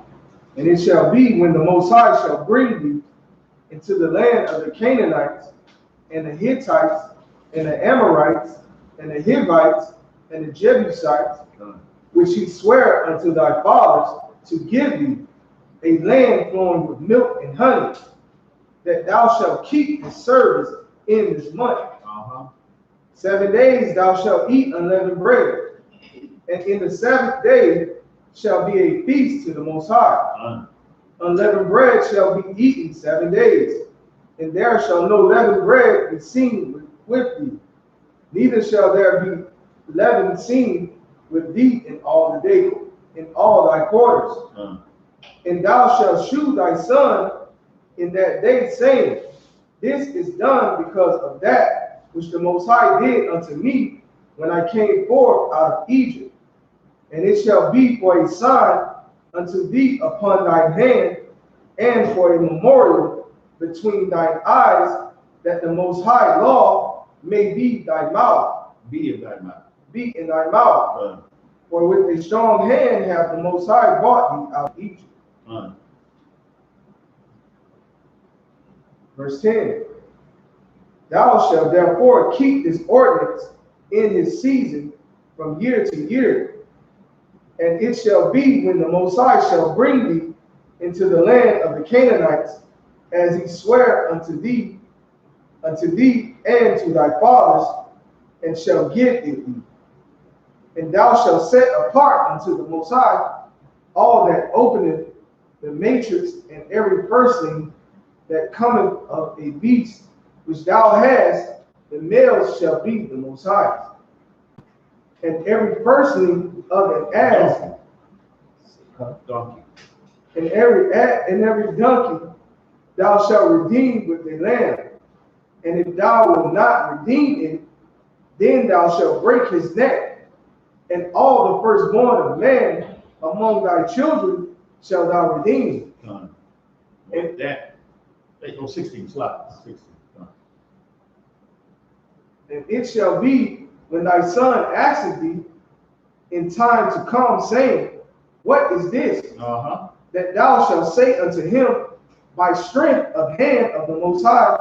And it shall be when the Most High shall bring thee into the land of the Canaanites, and the Hittites, and the Amorites, and the Hivites, and the Jebusites, which he sware unto thy fathers to give thee, a land flowing with milk and honey, that thou shalt keep his service in this month. 7 days thou shalt eat unleavened bread, and in the 7th day shall be a feast to the Most High. Unleavened bread shall be eaten 7 days, and there shall no leavened bread be seen with thee, neither shall there be leaven seen with thee in all the day, in all thy quarters. And thou shalt shew thy son in that day, saying, this is done because of that which the Most High did unto me when I came forth out of Egypt. And it shall be for a sign unto thee upon thine hand, and for a memorial between thine eyes, that the Most High law may be thy mouth. Be in thy mouth. Be in thy mouth. For with a strong hand hath the Most High brought thee out of Egypt. Verse 10. Thou shalt therefore keep this ordinance in his season from year to year. And it shall be when the Most High shall bring thee into the land of the Canaanites, as he sware unto thee and to thy fathers, and shall give it thee. And thou shalt set apart unto the Most High all that openeth the matrix, and every firstling that cometh of a beast which thou hast, the males shall be the Most High. And every firstling of an ass, Donkey. and every donkey, thou shalt redeem with a lamb. And if thou wilt not redeem it, then thou shalt break his neck. And all the firstborn of man among thy children shalt thou redeem. And that, 16 slots. 16. And it shall be when thy son asketh thee in time to come, saying, what is this? That thou shalt say unto him, by strength of hand of the Most High,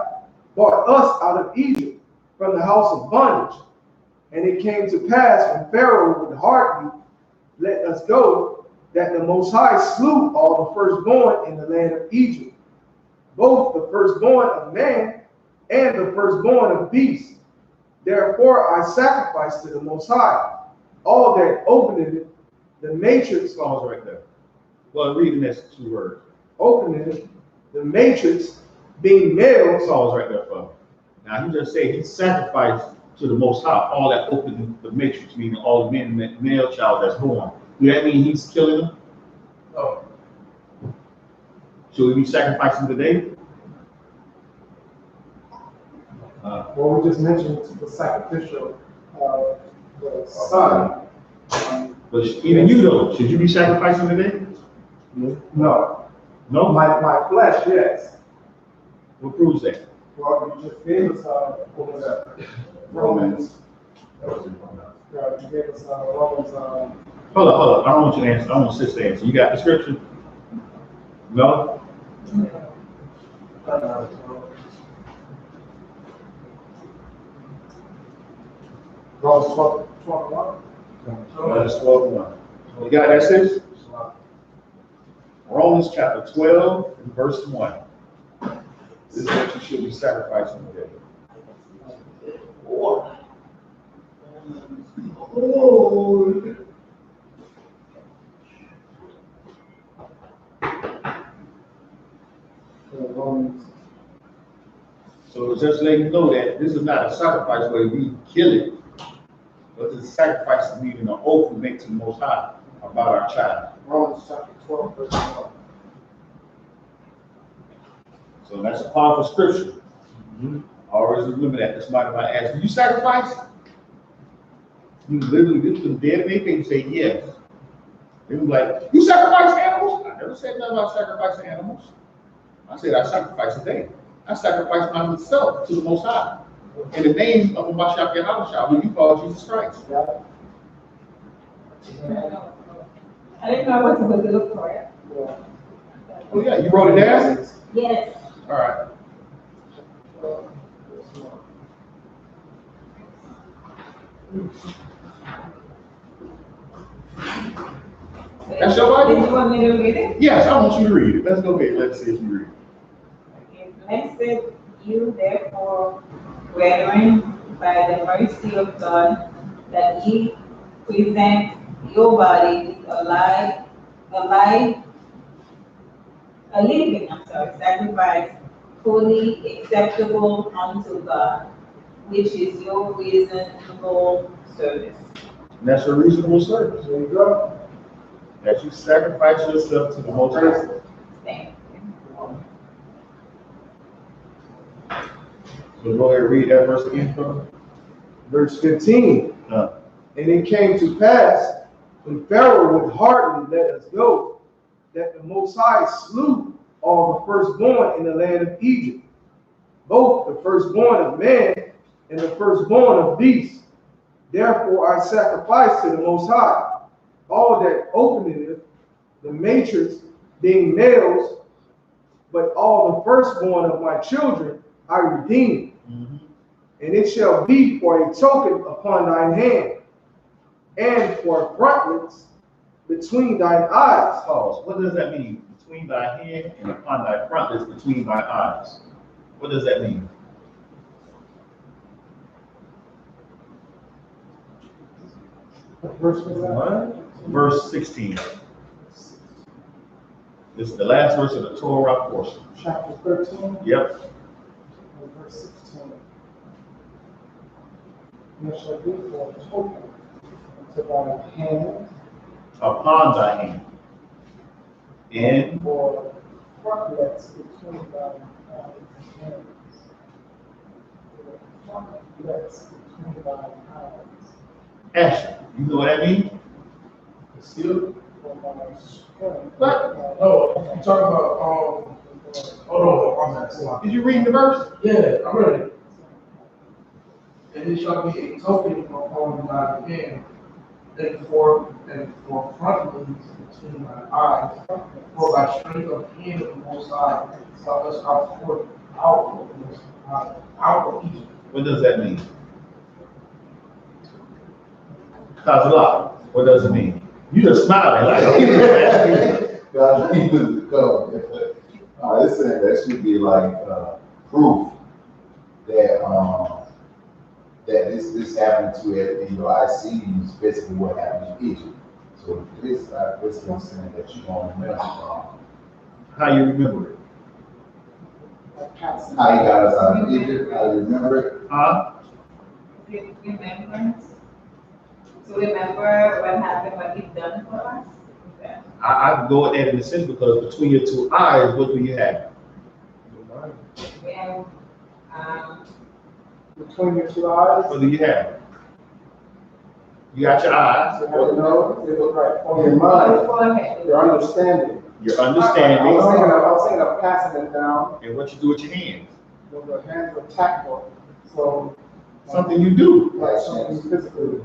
brought us out of Egypt from the house of bondage. And it came to pass when Pharaoh would hardly let us go, that the Most High slew all the firstborn in the land of Egypt, both the firstborn of man and the firstborn of beasts. Therefore I sacrifice to the Most High all that openeth it, the matrix. Pause right there. Well, reading this 2 words. Opening it, the matrix being males. Pause right there, father. Now he just said he sacrificed to the Most High all that opened the matrix, meaning all the men, male child that's born. Do that mean he's killing them? No. Should we be sacrificing today? Well, we just mentioned the sacrificial, the son. But even you though, should you be sacrificing today? No. No? My flesh, yes. What proves that? Well, you just gave us, what was that? Romans. You gave us, Romans, Hold up. I don't want you to answer. I want sis to answer. You got the scripture? No? Romans 12:1. Romans 12:1. You got that, sis? Romans chapter 12 and verse 1. This is what you should be sacrificing today. So just let you know that this is not a sacrifice where we kill it, but this sacrifice is meaning an oath we make to the Most High about our child. Romans chapter 12, verse 1. So that's a powerful scripture. Always remember that. Somebody might ask, do you sacrifice? You literally get them dead and they say yes. They be like, you sacrifice animals? I never said nothing about sacrificing animals. I said I sacrifice today. I sacrifice myself to the Most High. In the name of Mashiach Yahushua, who you call Jesus Christ. I didn't know I was supposed to look for it. Oh yeah, you wrote it down? Yes. All right. That's your Bible? Did you want me to read it? Yes, I want you to read it. Let's go ahead. Let's see if you read it. Okay. Blessed you therefore, brethren, by the mercy of God, that ye present your body a living sacrifice, fully acceptable unto God, which is your reasonable service. And that's a reasonable service. There you go. That you sacrifice yourself to the Most High. Thank So go ahead and read that verse again, brother. Verse 15. And it came to pass, when Pharaoh would hardly let us go, that the Most High slew all the firstborn in the land of Egypt, both the firstborn of man and the firstborn of beasts. Therefore I sacrifice to the Most High all that openeth it, the matrix being males, but all the firstborn of my children I redeem. And it shall be for a token upon thine hand, and for frontlets between thine eyes. Pause. What does that mean? Between thy hand and upon thy frontlets between thy eyes. What does that mean? What verse was that? Verse 16. This is the last verse of the Torah portion. Chapter 13. Yep. And verse 16. And it shall be for a token unto thy hand, Upon thy hand. And for frontlets between thy hands. For frontlets between thy eyes. action. You know what that means? Still? For thy strength. What? No, I'm talking about, hold on, I'm sorry. Did you read the verse? Yeah, I read it. And it shall be a token upon thy hand, and for frontlets between thy eyes, for thy strength of hand of the Most High, thou hast out forth out of the Most High, out of Egypt. What does that mean? Kazala, what does it mean? You just smiling like God, he was the covenant. It's saying that should be like proof that that this happened to it, and your eyes see is basically what happened in Egypt. So this basically saying that you don't remember how you remember it. how you got us out of Egypt, how you remember it. Huh? Remembrance. To remember what happened, what He's done for us. Okay. I go at that in a sense because between your two eyes, what do you have? We have, Between your two eyes. What do you have? You got your eyes, You have to know, it was right, on your mind, forehead. your understanding. your I understanding, was thinking of passing it down, and what you do with your hands. with the hands were tactile, so. Something you do. Like something physically,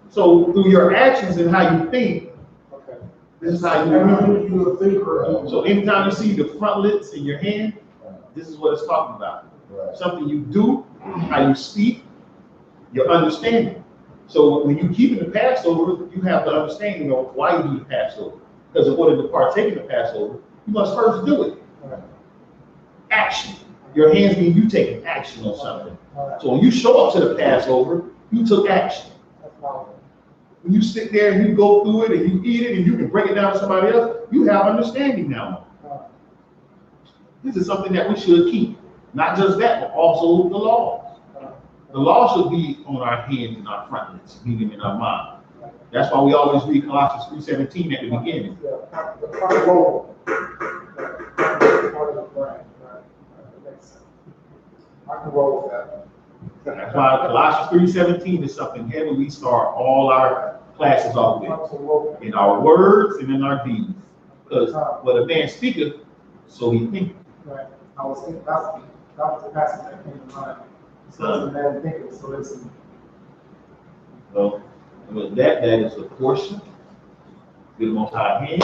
So through your actions and how you think, okay. this is how you remember. Everything you think or So anytime you see the frontlets in your hand, this is what it's talking about. Right. Something you do, how you speak, your understanding. So when you keep in the Passover, you have the understanding of why you do the Passover. Because in order to partake in the Passover, you must first do it. Alright. Action. Your hands mean you taking action on something. Alright. So when you show up to the Passover, you took action. That's powerful. When you sit there and you go through it and you eat it and you can break it down to somebody else, you have understanding now. Alright. This is something that we should keep. Not just that, but also the laws. The law should be on our hands and our frontlets, meaning in our mind. That's why we always read Colossians 3:17 at the beginning. Yeah, the front lobe. Part of the brain, right? That makes sense. I can roll with that. That's why Colossians 3:17 is something heavy we start all our classes off with. Frontal lobe. In our words and in our deeds. Because what a man speaketh, so he thinketh. Right. I was thinking, that was the passage that came to mind. So the man thinking, so it's. So with that is the portion. Give the Most High hand.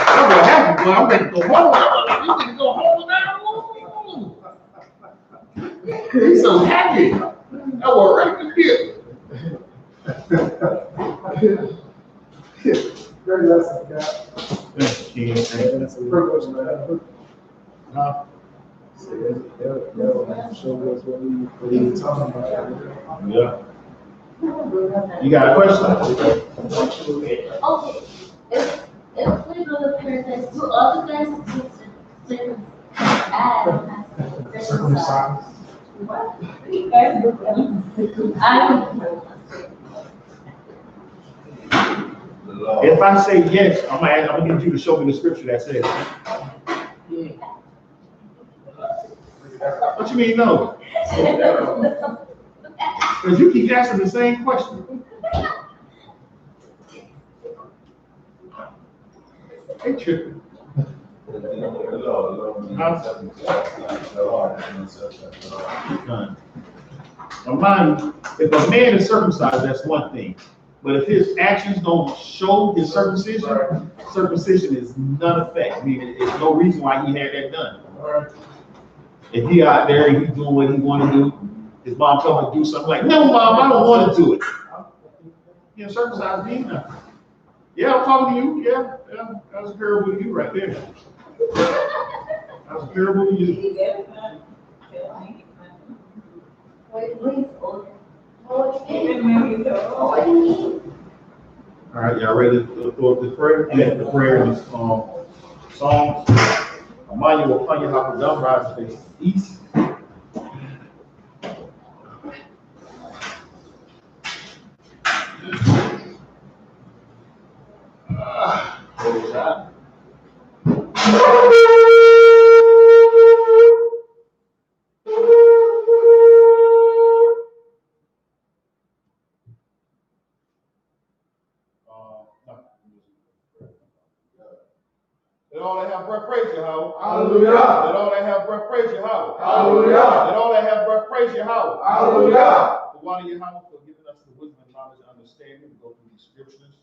I'm gonna have you, boy. I'm ready to go home. You need to go home now. He's so happy. I was right to here. Great lesson, God. Thank you, King. Thank you. It's a privilege, man. Huh? So they'll show us what we talking about. Yeah. You got a question? Okay, if we go to paradise, do all the guys circumcised. What? You guys look at If I say yes, I'm gonna need you to show me the scripture that says. What you mean no? Because you keep asking the same question. Hey, tripping. If a man is circumcised, that's one thing. But if his actions don't show his circumcision, circumcision is none effect. I mean, there's no reason why he had that done. If he out there and he's doing what he want to do, his mom told him to do something like, no, mom, I don't want to do it. You know, circumcised me nothing. Yeah, I'm talking to you. Yeah, that was a parable to you right there. That was a parable to you. Wait, please, what do you mean? Even when we What do you mean? All right, y'all ready to throw up this prayer? Yeah, the prayer is Psalms. Emmanuel upon you, how dumb rise face east. What was that? Let all that have breath praise Yahweh. Hallelujah. Let all that have breath praise Yahweh. Hallelujah. Let all that have breath praise Yahweh. Hallelujah. The one of Yahweh for giving us the wisdom and knowledge and understanding to go through these scriptures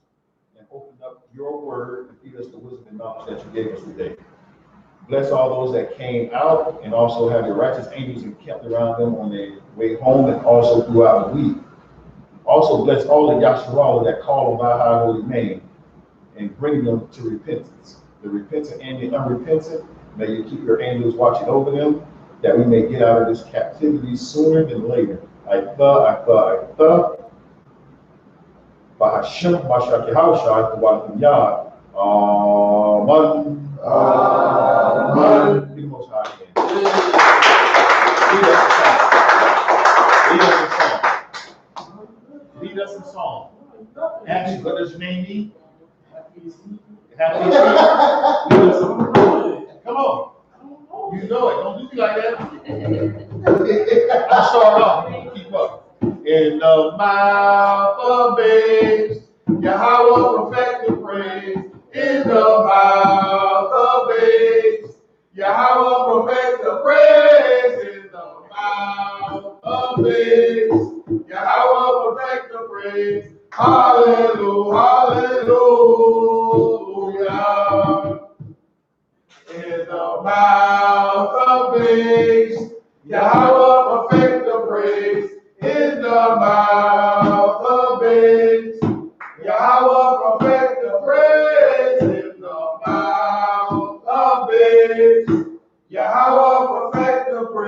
and open up your word and feed us the wisdom and knowledge that you gave us today. Bless all those that came out and also have your righteous angels encamped around them on their way home and also throughout the week. Also bless all the Yasharala that call on thy high holy name and bring them to repentance. The repentant and the unrepentant, may you keep your angels watching over them, that we may get out of this captivity sooner than later. Bahashem Bashaki Haushai, Tabatim Yad. Amen. Amen. Be the most high again. Lead us in song. Actually, what does your name mean? Happy Come on. You know it. Don't do me like that. I'll start off. Keep up. In the mouth of babes, Yahweh perfect the praise. In the mouth of babes, Yahweh perfect the praise. In the mouth of babes, Yahweh perfect the praise. Hallelujah, hallelujah. In the mouth of babes, Yahweh perfect the praise. In the mouth of babes, Yahweh perfect the praise. In the mouth of babes, Yahweh perfect the praise.